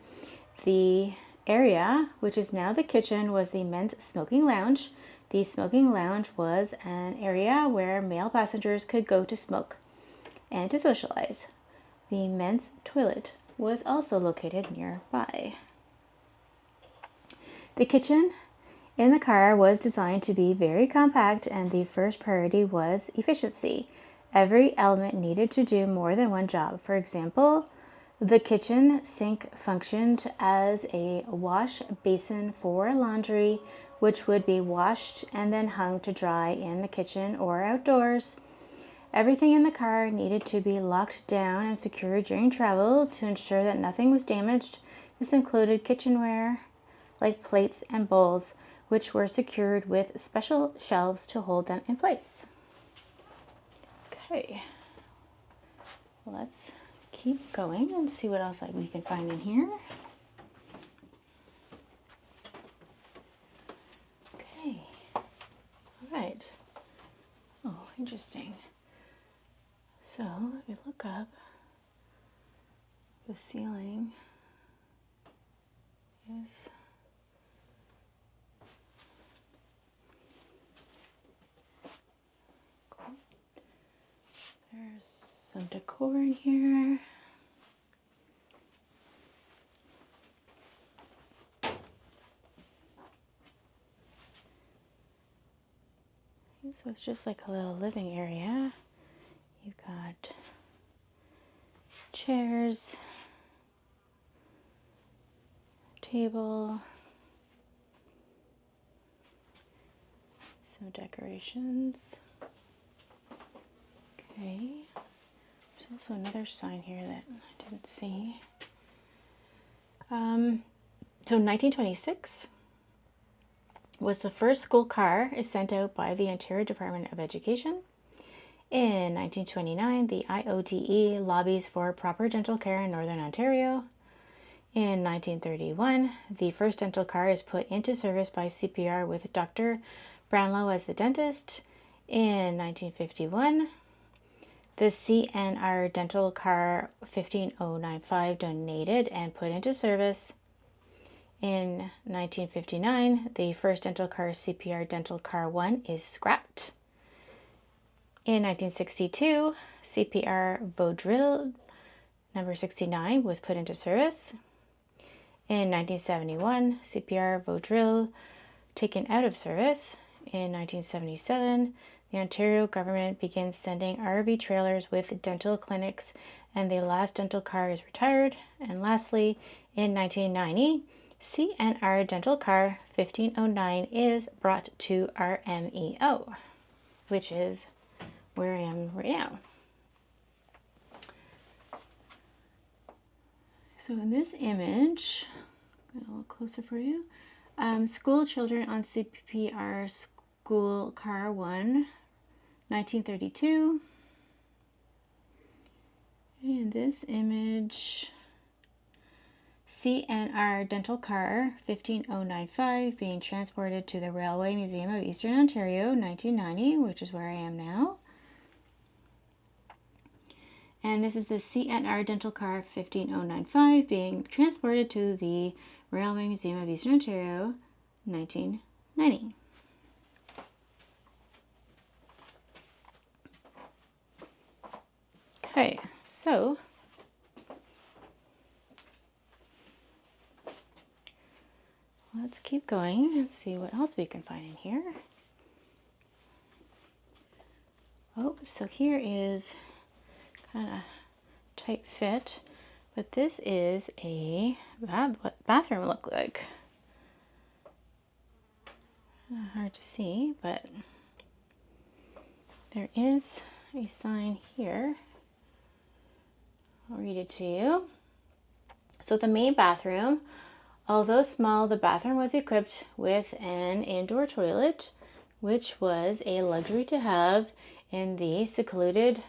the area, which is now the kitchen, was the men's smoking lounge. The smoking lounge was an area where male passengers could go to smoke and to socialize. The men's toilet was also located nearby. The kitchen in the car was designed to be very compact, and the first priority was efficiency. Every element needed to do more than one job. For example, the kitchen sink functioned as a wash basin for laundry, which would be washed and then hung to dry in the kitchen or outdoors. Everything in the car needed to be locked down and secured during travel to ensure that nothing was damaged. This included kitchenware, like plates and bowls, which were secured with special shelves to hold them in place. Okay, let's keep going and see what else we can find in here. Okay, all right. Oh, interesting. So if you look up the ceiling, is cool. There's some decor in here. So it's just like a little living area. You've got chairs, table, some decorations. Okay, there's also another sign here that I didn't see. So 1926 was the first school car is sent out by the Ontario Department of Education. In 1929, the IODE lobbies for proper dental care in Northern Ontario. In 1931, the first dental car is put into service by CPR with Dr. Brownlow as the dentist. In 1951, the CNR dental car 15095 donated and put into service. In 1959, the first dental car CPR dental car 1 is scrapped. In 1962, CPR Vaudreuil number 69 was put into service. In 1971, CPR Vaudreuil taken out of service. In 1977, the Ontario government begins sending RV trailers with dental clinics, and the last dental car is retired. And lastly, in 1990, CNR dental car 1509 is brought to RMEO, which is where I am right now. So in this image, a little closer for you, school children on CPR school car 1, 1932. In this image, CNR dental car 15095 being transported to the Railway Museum of Eastern Ontario, 1990, which is where I am now. And this is the CNR dental car 15095 being transported to the Railway Museum of Eastern Ontario, 1990. Okay, so let's keep going and see what else we can find in here. Oh, so here is kind of tight fit, but this is a what bathroom look like. Hard to see, but there is a sign here. I'll read it to you. So the main bathroom, although small, the bathroom was equipped with an indoor toilet, which was a luxury to have in the secluded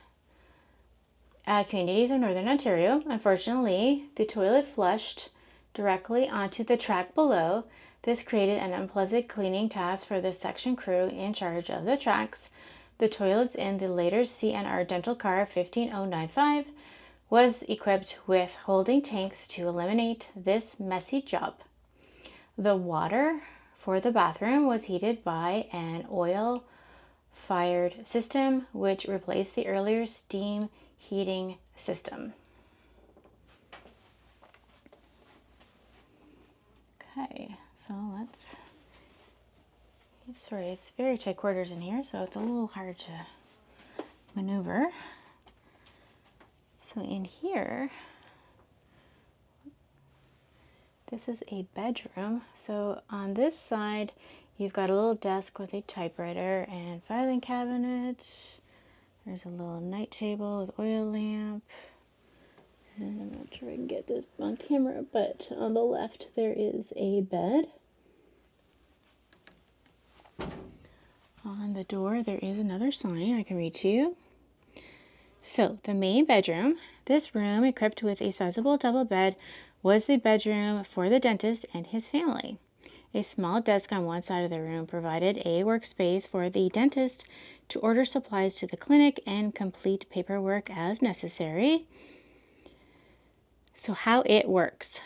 communities of Northern Ontario. Unfortunately, the toilet flushed directly onto the track below. This created an unpleasant cleaning task for the section crew in charge of the tracks. The toilets in the later CNR dental car 15095 was equipped with holding tanks to eliminate this messy job. The water for the bathroom was heated by an oil-fired system, which replaced the earlier steam heating system. Okay, so sorry, it's very tight quarters in here, so it's a little hard to maneuver. So in here, this is a bedroom. So on this side, you've got a little desk with a typewriter and filing cabinet. There's a little night table with oil lamp. And I'm not sure I can get this on camera, but on the left there is a bed. On the door there is another sign I can read to you. So the main bedroom, this room equipped with a sizable double bed, was the bedroom for the dentist and his family. A small desk on one side of the room provided a workspace for the dentist to order supplies to the clinic and complete paperwork as necessary. So how it works.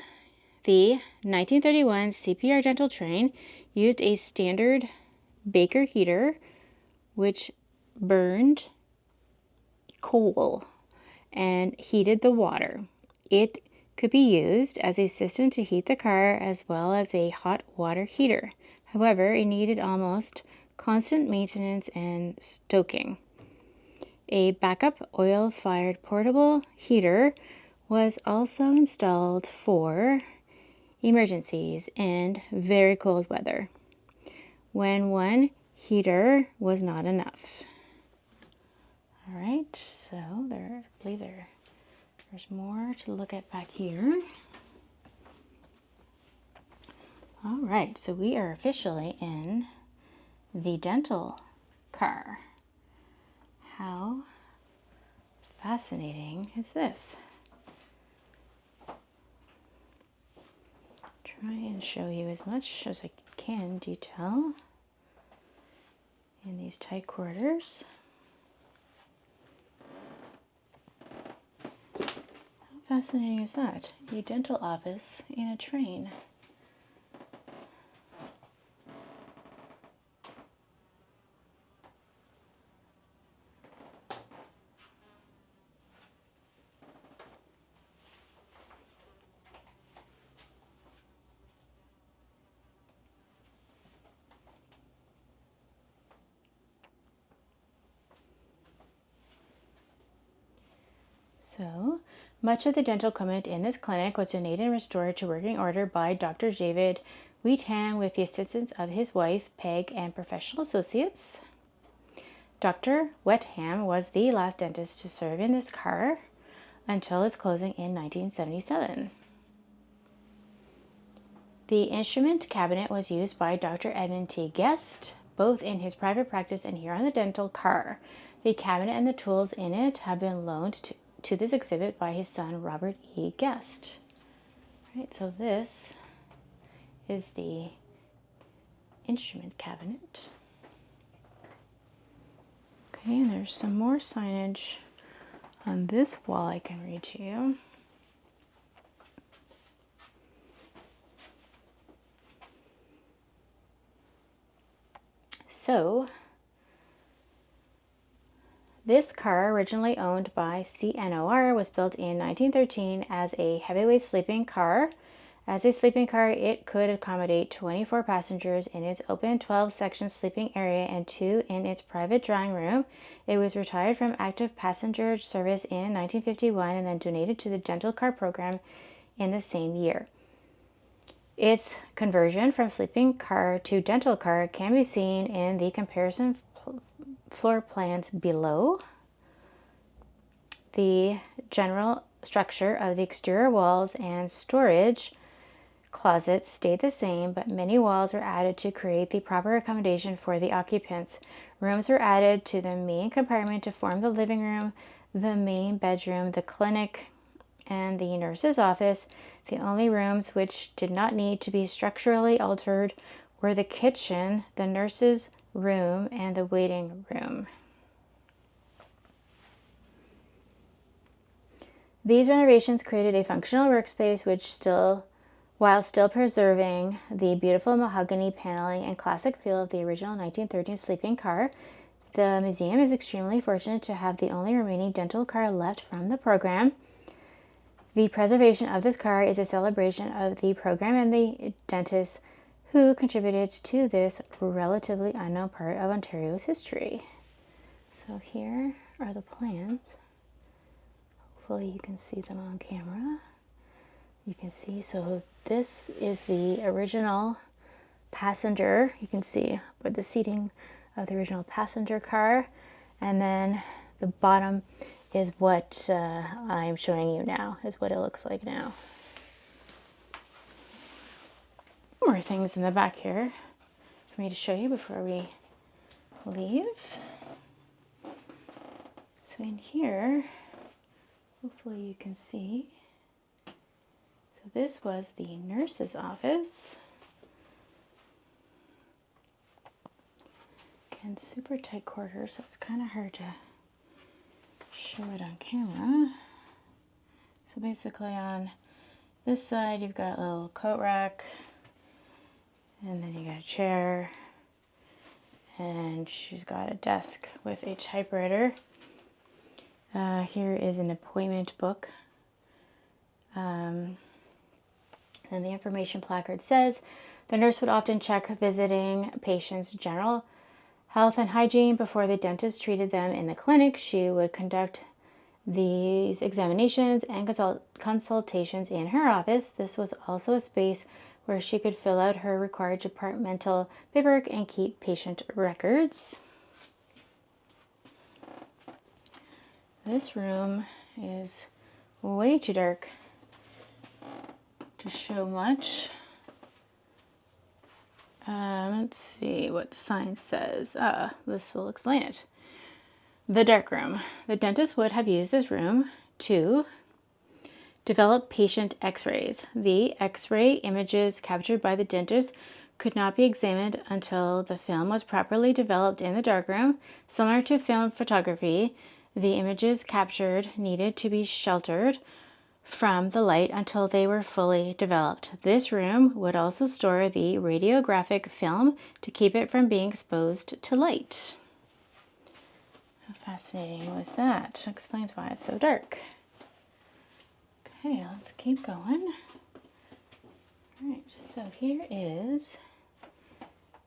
The 1931 CPR dental train used a standard Baker heater which burned coal and heated the water. It could be used as a system to heat the car as well as a hot water heater. However, it needed almost constant maintenance and stoking. A backup oil-fired portable heater was also installed for emergencies and very cold weather, when one heater was not enough. All right, so I believe there's more to look at back here. All right, so we are officially in the dental car. How fascinating is this? Try and show you as much as I can detail in these tight quarters. How fascinating is that? A dental office in a train. So, much of the dental equipment in this clinic was donated and restored to working order by Dr. David Wheatham with the assistance of his wife, Peg, and professional associates. Dr. Wheatham was the last dentist to serve in this car until its closing in 1977. The instrument cabinet was used by Dr. Edmund T. Guest, both in his private practice and here on the dental car. The cabinet and the tools in it have been loaned to this exhibit by his son, Robert E. Guest. Right, so this is the instrument cabinet. Okay, and there's some more signage on this wall I can read to you. So, this car, originally owned by CNOR, was built in 1913 as a heavyweight sleeping car. As a sleeping car, it could accommodate 24 passengers in its open 12-section sleeping area and 2 in its private drawing room. It was retired from active passenger service in 1951 and then donated to the dental car program in the same year. Its conversion from sleeping car to dental car can be seen in the comparison floor plans below. The general structure of the exterior walls and storage closets stayed the same, but many walls were added to create the proper accommodation for the occupants. Rooms were added to the main compartment to form the living room, the main bedroom, the clinic, and the nurse's office. The only rooms which did not need to be structurally altered were the kitchen, the nurse's room, and the waiting room. These renovations created a functional workspace while still preserving the beautiful mahogany paneling and classic feel of the original 1913 sleeping car. The museum is extremely fortunate to have the only remaining dental car left from the program. The preservation of this car is a celebration of the program and the dentists who contributed to this relatively unknown part of Ontario's history. So here are the plans. Hopefully you can see them on camera. You can see, so this is the original passenger. You can see with the seating of the original passenger car. And then the bottom is what I'm showing you now, is what it looks like now. More things in the back here for me to show you before we leave. So in here, hopefully you can see. So this was the nurse's office. Again, super tight quarters, so it's kind of hard to show it on camera. So basically on This side you've got a little coat rack, and then you got a chair, and she's got a desk with a typewriter. Here is an appointment book. And the information placard says the nurse would often check visiting patients' general health and hygiene before the dentist treated them in the clinic. She would conduct these examinations and consultations in her office. This was also a space where she could fill out her required departmental paperwork and keep patient records. This room is way too dark to show much. Let's see what the sign says. This will explain it. The dark room. The dentist would have used this room to develop patient x-rays. The x-ray images captured by the dentist could not be examined until the film was properly developed in the darkroom. Similar to film photography, the images captured needed to be sheltered from the light until they were fully developed. This room would also store the radiographic film to keep it from being exposed to light. How fascinating was that? Explains why it's so dark. Okay, let's keep going. All right, so here is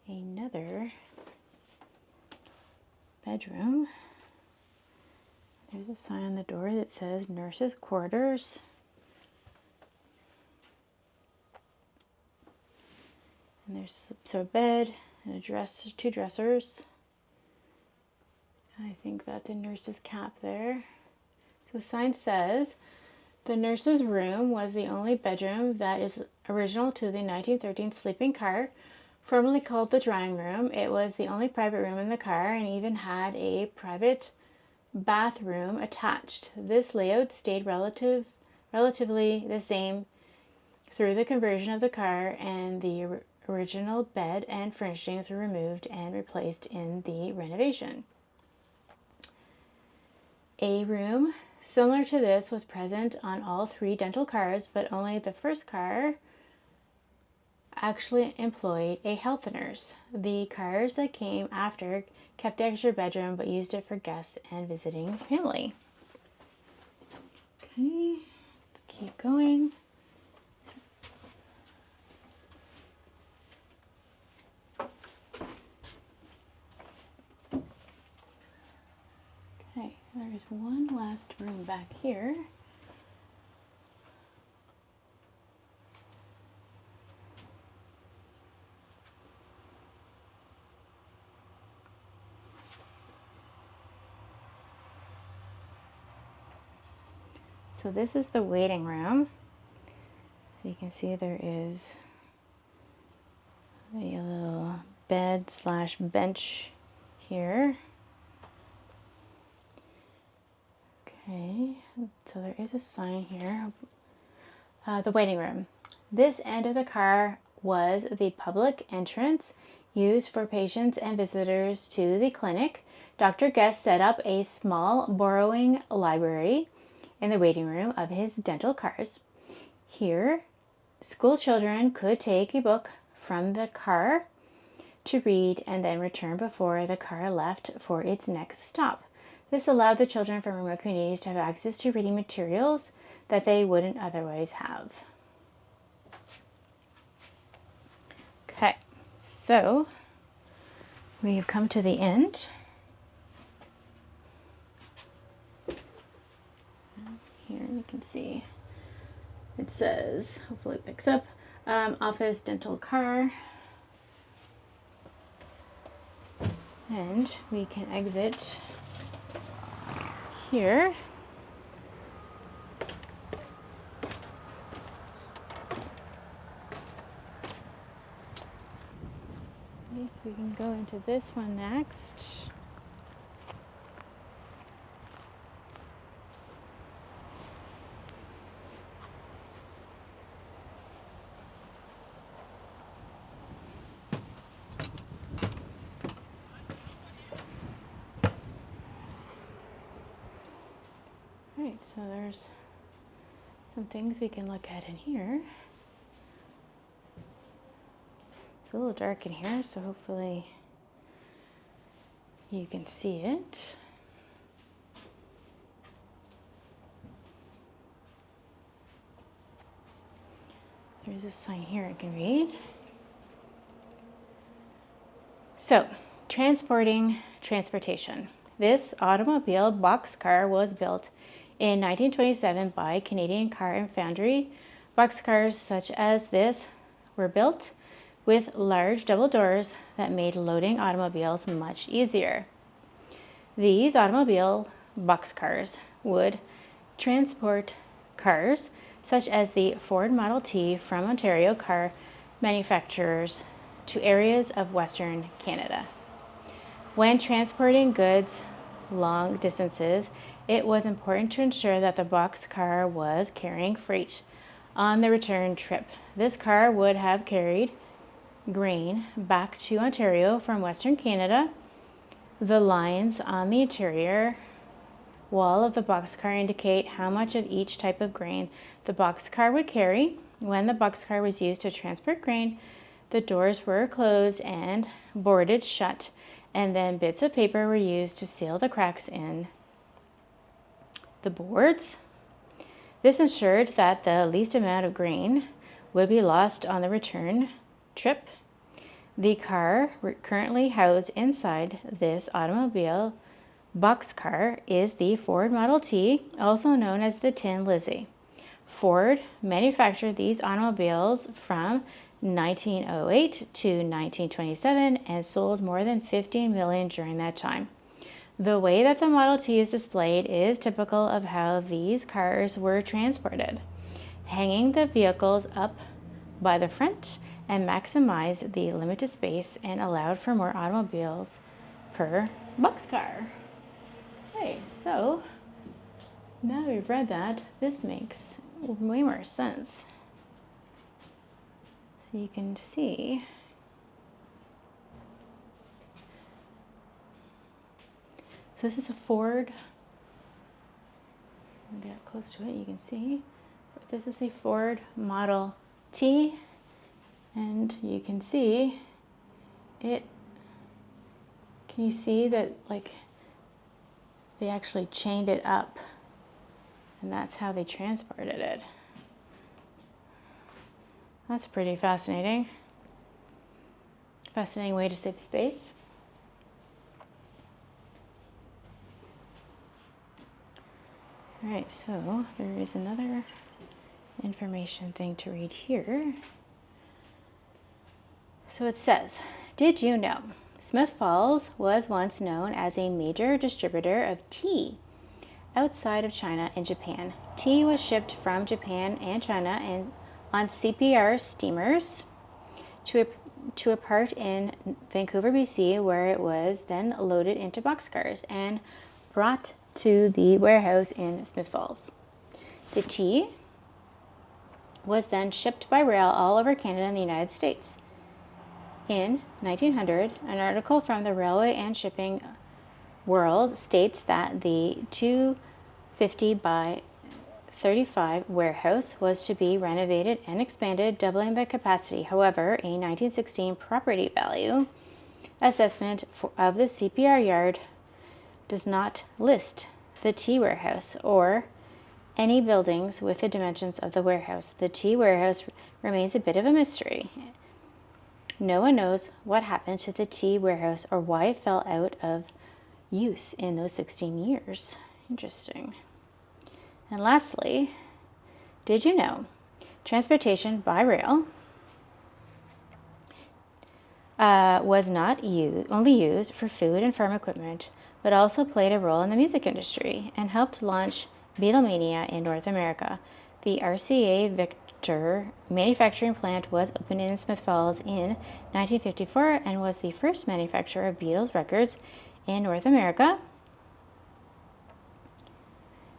another bedroom. There's a sign on the door that says nurses' quarters. And there's a bed and a dresser, two dressers. I think that's a nurse's cap there. So the sign says the nurse's room was the only bedroom that is original to the 1913 sleeping car, formerly called the drawing room. It was the only private room in the car and even had a private bathroom attached. This layout stayed relatively the same through the conversion of the car, and the original bed and furnishings were removed and replaced in the renovation. A room similar to this was present on all three dental cars, but only the first car actually employed a health nurse. The cars that came after kept the extra bedroom but used it for guests and visiting family. Okay, let's keep going. Okay, there's one last room back here. So this is the waiting room. So you can see there is a little bed slash bench here. Okay, so there is a sign here. The waiting room. This end of the car was the public entrance used for patients and visitors to the clinic. Dr. Guest set up a small borrowing library in the waiting room of his dental cars. Here, school children could take a book from the car to read and then return before the car left for its next stop. This allowed the children from remote communities to have access to reading materials that they wouldn't otherwise have. Okay, so we have come to the end. Here you can see it says, hopefully it picks up, office dental car. And we can exit here. Okay, so we can go into this one next. Right, so there's some things we can look at in here. It's a little dark in here, so hopefully you can see it. There's a sign here I can read. So, transportation. This automobile boxcar was built in 1927 by Canadian Car and Foundry. Boxcars such as this were built with large double doors that made loading automobiles much easier. These automobile boxcars would transport cars such as the Ford Model T from Ontario car manufacturers to areas of Western Canada. When transporting goods long distances, it was important to ensure that the boxcar was carrying freight on the return trip. This car would have carried grain back to Ontario from Western Canada. The lines on the interior wall of the boxcar indicate how much of each type of grain the boxcar would carry. When the boxcar was used to transport grain, the doors were closed and boarded shut, and then bits of paper were used to seal the cracks in the boards. This ensured that the least amount of grain would be lost on the return trip. The car currently housed inside this automobile boxcar is the Ford Model T, also known as the Tin Lizzie. Ford manufactured these automobiles from 1908 to 1927 and sold more than 15 million during that time. The way that the Model T is displayed is typical of how these cars were transported, hanging the vehicles up by the front and maximize the limited space and allowed for more automobiles per boxcar. Okay, so now that we've read that, this makes way more sense. So you can see so this is a Ford. I'll get close to it, you can see. This is a Ford Model T, and you can see it. Can you see that, like, they actually chained it up, and that's how they transported it. That's pretty fascinating. Fascinating way to save space. All right, so there is another information thing to read here. So it says, did you know Smith Falls was once known as a major distributor of tea outside of China and Japan? Tea was shipped from Japan and China and on CPR steamers to a port in Vancouver, BC, where it was then loaded into boxcars and brought to the warehouse in Smith Falls. The tea was then shipped by rail all over Canada and the United States. In 1900, an article from the Railway and Shipping World states that the 250 by 35 warehouse was to be renovated and expanded, doubling the capacity. However, a 1916 property value assessment of the CPR yard does not list the tea warehouse or any buildings with the dimensions of the warehouse. The tea warehouse remains a bit of a mystery. No one knows what happened to the tea warehouse or why it fell out of use in those 16 years. Interesting. And lastly, did you know transportation by rail was not only used for food and farm equipment, but also played a role in the music industry and helped launch Beatlemania in North America. The RCA Victor manufacturing plant was opened in Smith Falls in 1954 and was the first manufacturer of Beatles records in North America.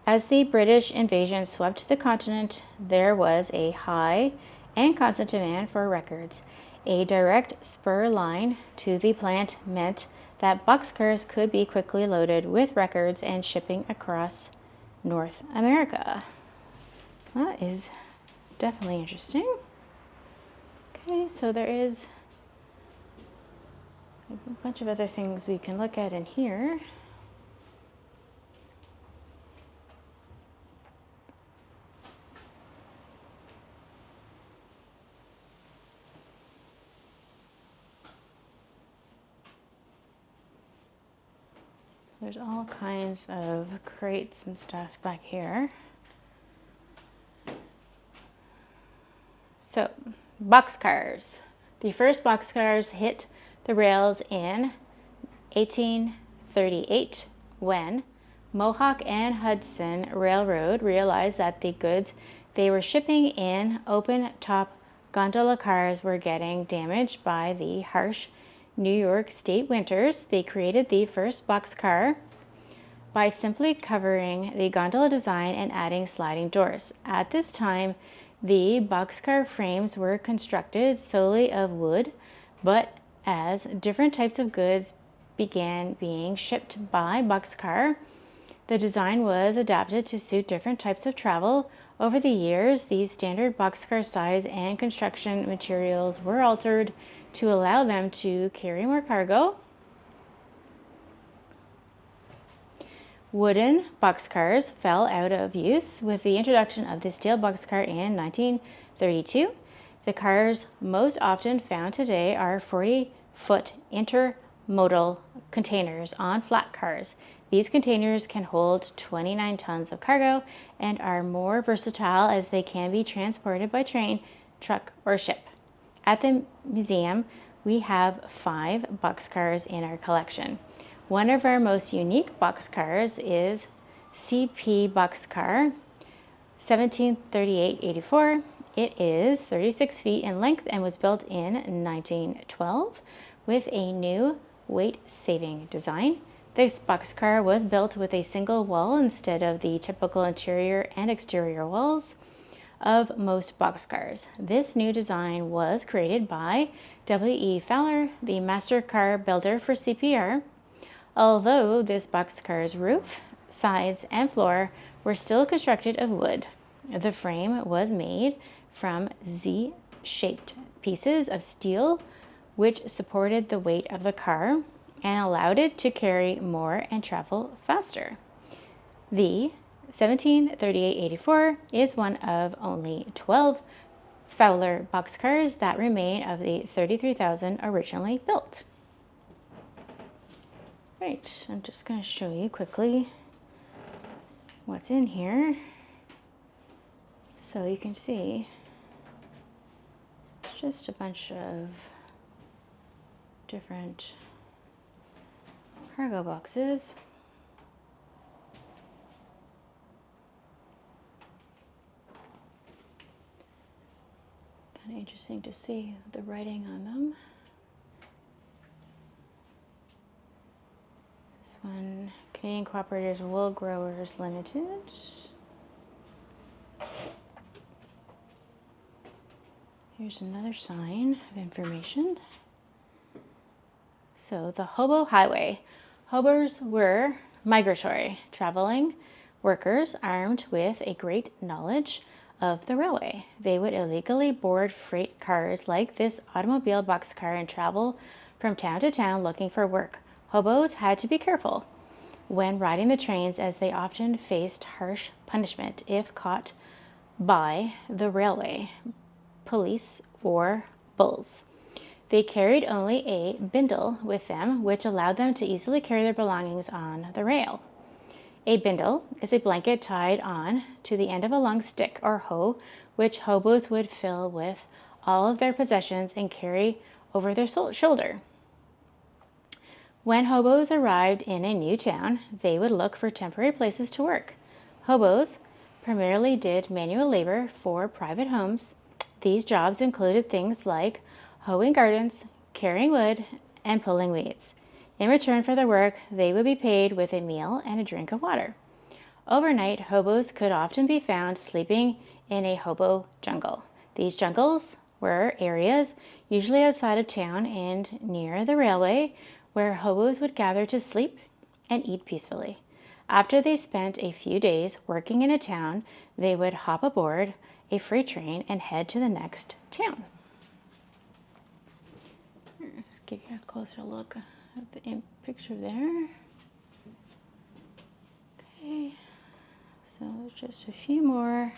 As the British invasion swept the continent, there was a high and constant demand for records. A direct spur line to the plant meant that boxcars could be quickly loaded with records and shipping across North America. That is definitely interesting. Okay, so there is a bunch of other things we can look at in here. There's all kinds of crates and stuff back here. So, boxcars. The first boxcars hit the rails in 1838 when Mohawk and Hudson Railroad realized that the goods they were shipping in open-top gondola cars were getting damaged by the harsh New York State winters. They created the first boxcar by simply covering the gondola design and adding sliding doors. At this time, the boxcar frames were constructed solely of wood, but as different types of goods began being shipped by boxcar, the design was adapted to suit different types of travel. Over the years, these standard boxcar size and construction materials were altered to allow them to carry more cargo. Wooden boxcars fell out of use with the introduction of the steel boxcar in 1932. The cars most often found today are 40-foot intermodal containers on flat cars. These containers can hold 29 tons of cargo and are more versatile as they can be transported by train, truck, or ship. At the museum, we have 5 boxcars in our collection. One of our most unique boxcars is CP Boxcar 1738-84. It is 36 feet in length and was built in 1912 with a new weight-saving design. This boxcar was built with a single wall instead of the typical interior and exterior walls of most boxcars. This new design was created by W.E. Fowler, the master car builder for CPR. Although this boxcar's roof, sides, and floor were still constructed of wood, the frame was made from Z-shaped pieces of steel which supported the weight of the car and allowed it to carry more and travel faster. The 1738-84 is one of only 12 Fowler boxcars that remain of the 33,000 originally built. Right, I'm just going to show you quickly what's in here so you can see just a bunch of different cargo boxes. Kind of interesting to see the writing on them. This one, Canadian Cooperators Wool Growers Limited. Here's another sign of information. So the Hobo Highway. Hobos were migratory, traveling workers armed with a great knowledge of the railway. They would illegally board freight cars like this automobile boxcar and travel from town to town looking for work. Hobos had to be careful when riding the trains as they often faced harsh punishment if caught by the railway police or bulls. They carried only a bindle with them, which allowed them to easily carry their belongings on the rail. A bindle is a blanket tied on to the end of a long stick or hoe, which hobos would fill with all of their possessions and carry over their shoulder. When hobos arrived in a new town, they would look for temporary places to work. Hobos primarily did manual labor for private homes. These jobs included things like hoeing gardens, carrying wood, and pulling weeds. In return for their work, they would be paid with a meal and a drink of water. Overnight, hobos could often be found sleeping in a hobo jungle. These jungles were areas, usually outside of town and near the railway, where hobos would gather to sleep and eat peacefully. After they spent a few days working in a town, they would hop aboard a freight train and head to the next town. Let's give you a closer look at the picture there. Okay, so just a few more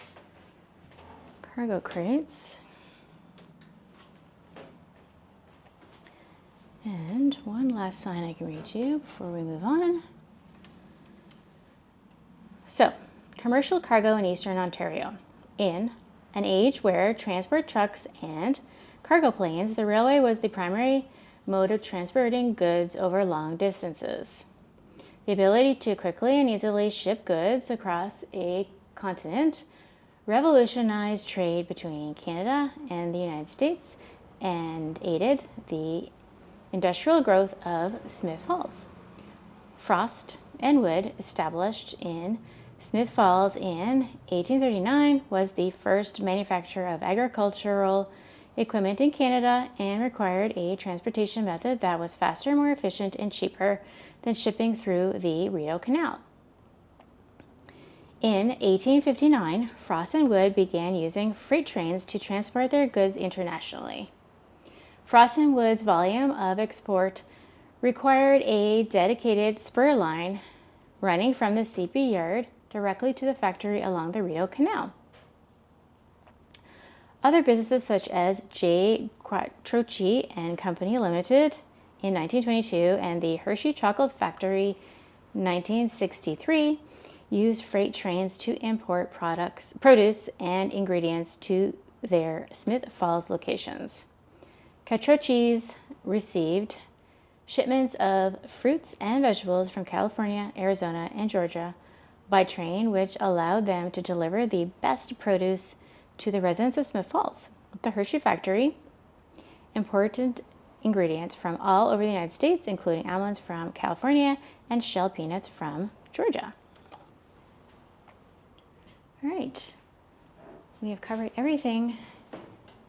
cargo crates. And one last sign I can read to you before we move on. So, commercial cargo in Eastern Ontario. In an age where transport trucks and cargo planes, the railway was the primary mode of transporting goods over long distances. The ability to quickly and easily ship goods across a continent revolutionized trade between Canada and the United States and aided the industrial growth of Smith Falls. Frost and Wood, established in Smith Falls in 1839, was the first manufacturer of agricultural equipment in Canada and required a transportation method that was faster, more efficient, and cheaper than shipping through the Rideau Canal. In 1859, Frost and Wood began using freight trains to transport their goods internationally. Frost and Wood's volume of export required a dedicated spur line running from the CP yard directly to the factory along the Rideau Canal. Other businesses such as J. Quattrochi and Company Limited in 1922 and the Hershey Chocolate Factory 1963 used freight trains to import produce and ingredients to their Smith Falls locations. Quattrochi's received shipments of fruits and vegetables from California, Arizona, and Georgia by train, which allowed them to deliver the best produce to the residents of Smith Falls. The Hershey factory imported ingredients from all over the United States, including almonds from California and shell peanuts from Georgia. All right, we have covered everything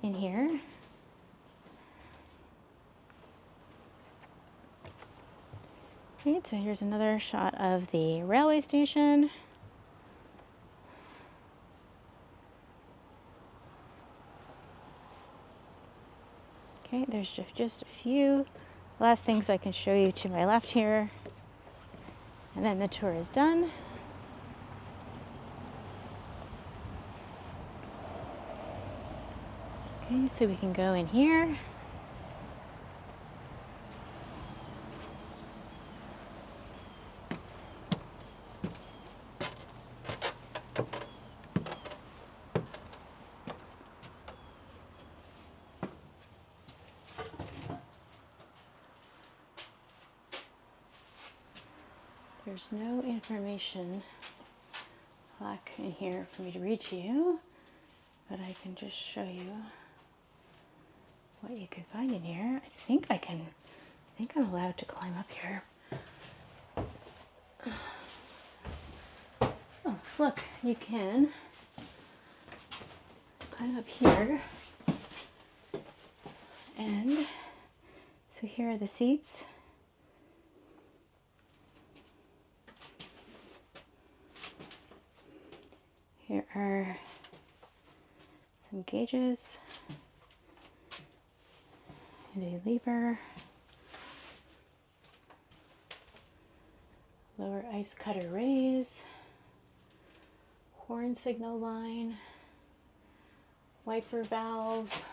in here. Okay, so here's another shot of the railway station. Okay, there's just a few last things I can show you to my left here, and then the tour is done. Okay, so we can go in here. There's no information plaque in here for me to read to you, but I can just show you what you can find in here. I think I'm allowed to climb up here. Oh, look, you can climb up here. And so here are the seats. Here are some gauges and a lever, lower ice cutter raise, horn signal line, wiper valve,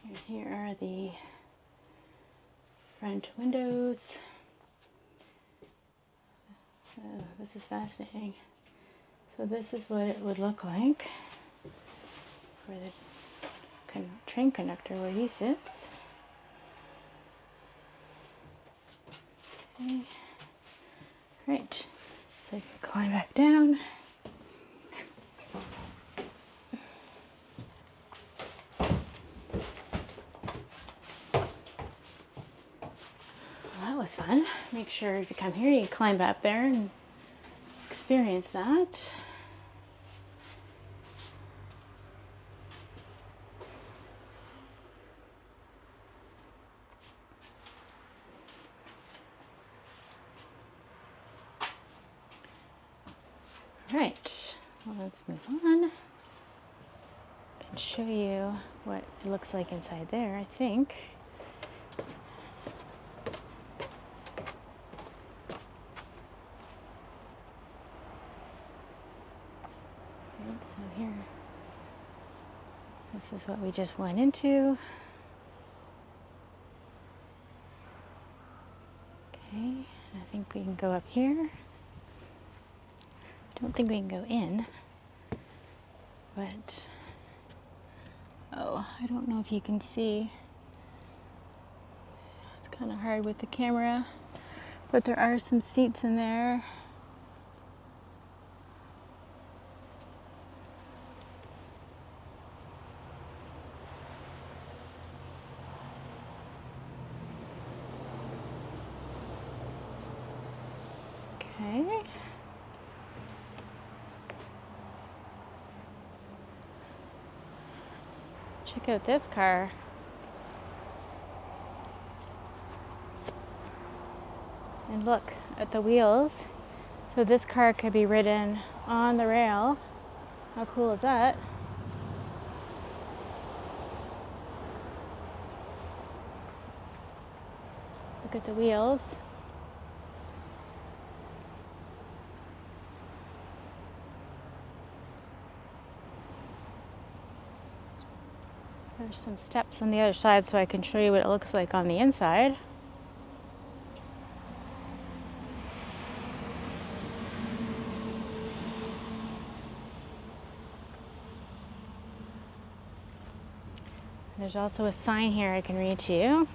and here are the front windows. Oh, this is fascinating. So this is what it would look like for the train conductor where he sits. Okay. Right. So I can climb back down. Well, that was fun. Make sure if you come here, you climb up there and experience that. Right, well, let's move on. I can show you what it looks like inside there, I think. Right, so here, this is what we just went into. Okay, I think we can go up here. Don't think we can go in, but oh, I don't know if you can see. It's kind of hard with the camera, but there are some seats in there. Okay. Check out this car. And look at the wheels. So this car could be ridden on the rail. How cool is that? Look at the wheels. There's some steps on the other side so I can show you what it looks like on the inside. There's also a sign here I can read to you.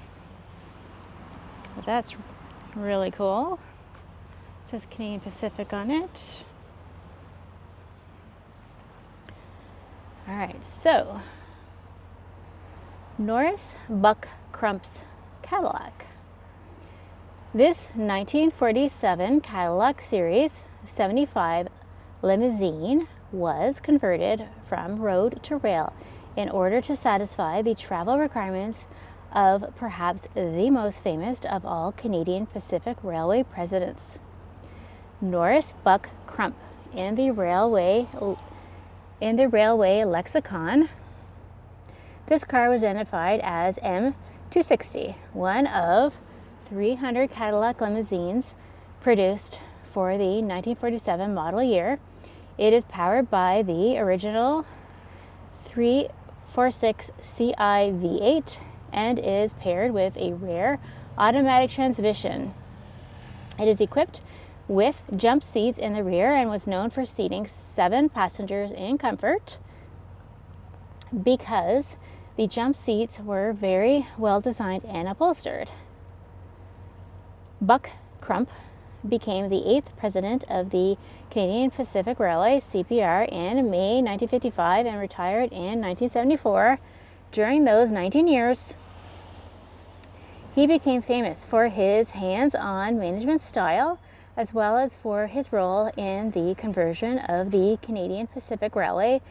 But that's really cool. It says Canadian Pacific on it. All right, so Norris Buck Crump's Cadillac. This 1947 Cadillac Series 75 limousine was converted from road to rail in order to satisfy the travel requirements of perhaps the most famous of all Canadian Pacific Railway presidents, Norris Buck Crump. In the railway lexicon, this car was identified as M260, one of 300 Cadillac limousines produced for the 1947 model year. It is powered by the original 346 CI V8 and is paired with a rear automatic transmission. It is equipped with jump seats in the rear and was known for seating 7 passengers in comfort because the jump seats were very well designed and upholstered. Buck Crump became the 8th president of the Canadian Pacific Railway, CPR, in May 1955 and retired in 1974. During those 19 years, he became famous for his hands-on management style, as well as for his role in the conversion of the Canadian Pacific Railway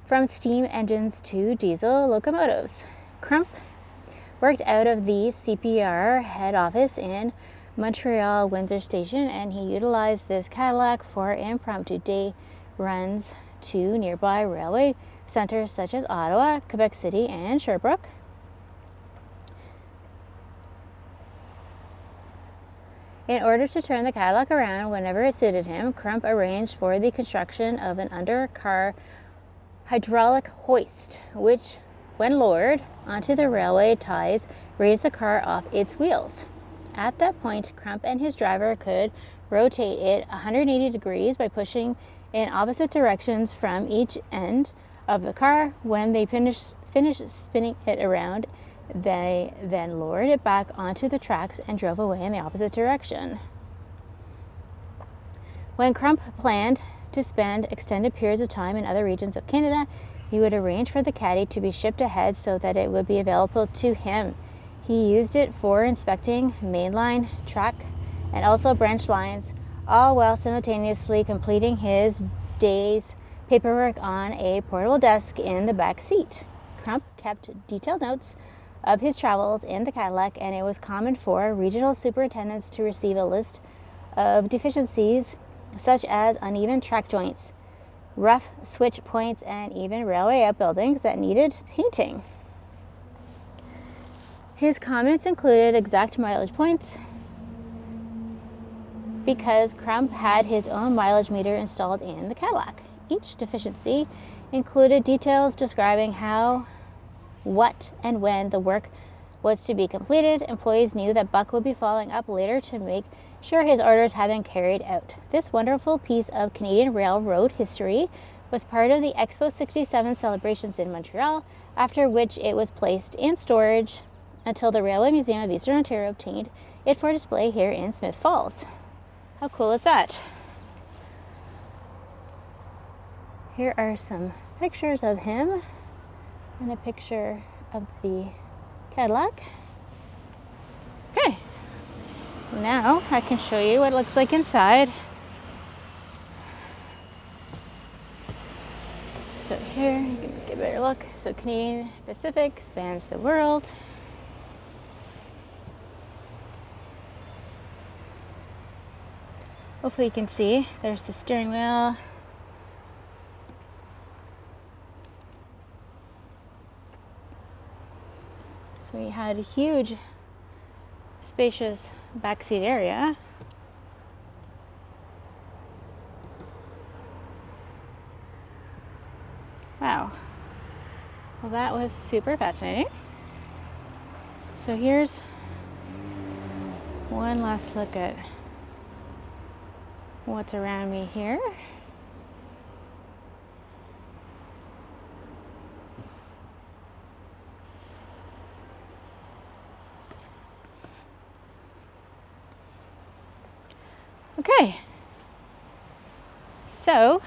from steam engines to diesel locomotives. Crump worked out of the CPR head office in Montreal Windsor Station, and he utilized this Cadillac for impromptu day runs to nearby railway centers such as Ottawa, Quebec City, and Sherbrooke. In order to turn the Cadillac around whenever it suited him, Crump arranged for the construction of an under-car hydraulic hoist, which, when lowered onto the railway ties, raised the car off its wheels. At that point, Crump and his driver could rotate it 180 degrees by pushing in opposite directions from each end of the car. When they finished spinning it around, they then lowered it back onto the tracks and drove away in the opposite direction. When Crump planned to spend extended periods of time in other regions of Canada, he would arrange for the Caddy to be shipped ahead so that it would be available to him. He used it for inspecting mainline track and also branch lines, all while simultaneously completing his day's paperwork on a portable desk in the back seat. Crump kept detailed notes of his travels in the Cadillac, and it was common for regional superintendents to receive a list of deficiencies such as uneven track joints, rough switch points, and even railway outbuildings that needed painting. His comments included exact mileage points because Crump had his own mileage meter installed in the Cadillac. Each deficiency included details describing how, what, and when the work was to be completed. Employees knew that Buck would be following up later to make sure his orders had been carried out. This wonderful piece of Canadian railroad history was part of the Expo 67 celebrations in Montreal, after which it was placed in storage until the Railway Museum of Eastern Ontario obtained it for display here in Smith Falls. How cool is that? Here are some pictures of him and a picture of the Cadillac. Okay, now I can show you what it looks like inside. So here, you can get a better look. So Canadian Pacific spans the world. Hopefully you can see, there's the steering wheel. So we had a huge, spacious backseat area. Wow. Well, that was super fascinating. So here's one last look at what's around me here. Okay, so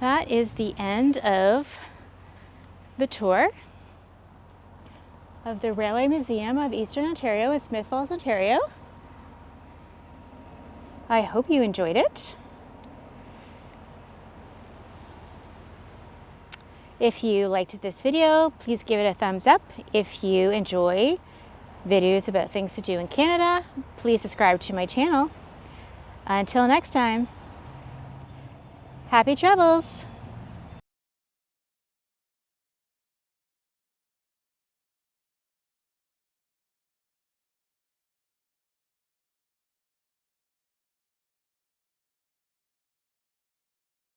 that is the end of the tour of the Railway Museum of Eastern Ontario in Smith Falls, Ontario. I hope you enjoyed it. If you liked this video, please give it a thumbs up. If you enjoy videos about things to do in Canada, please subscribe to my channel. Until next time, happy travels!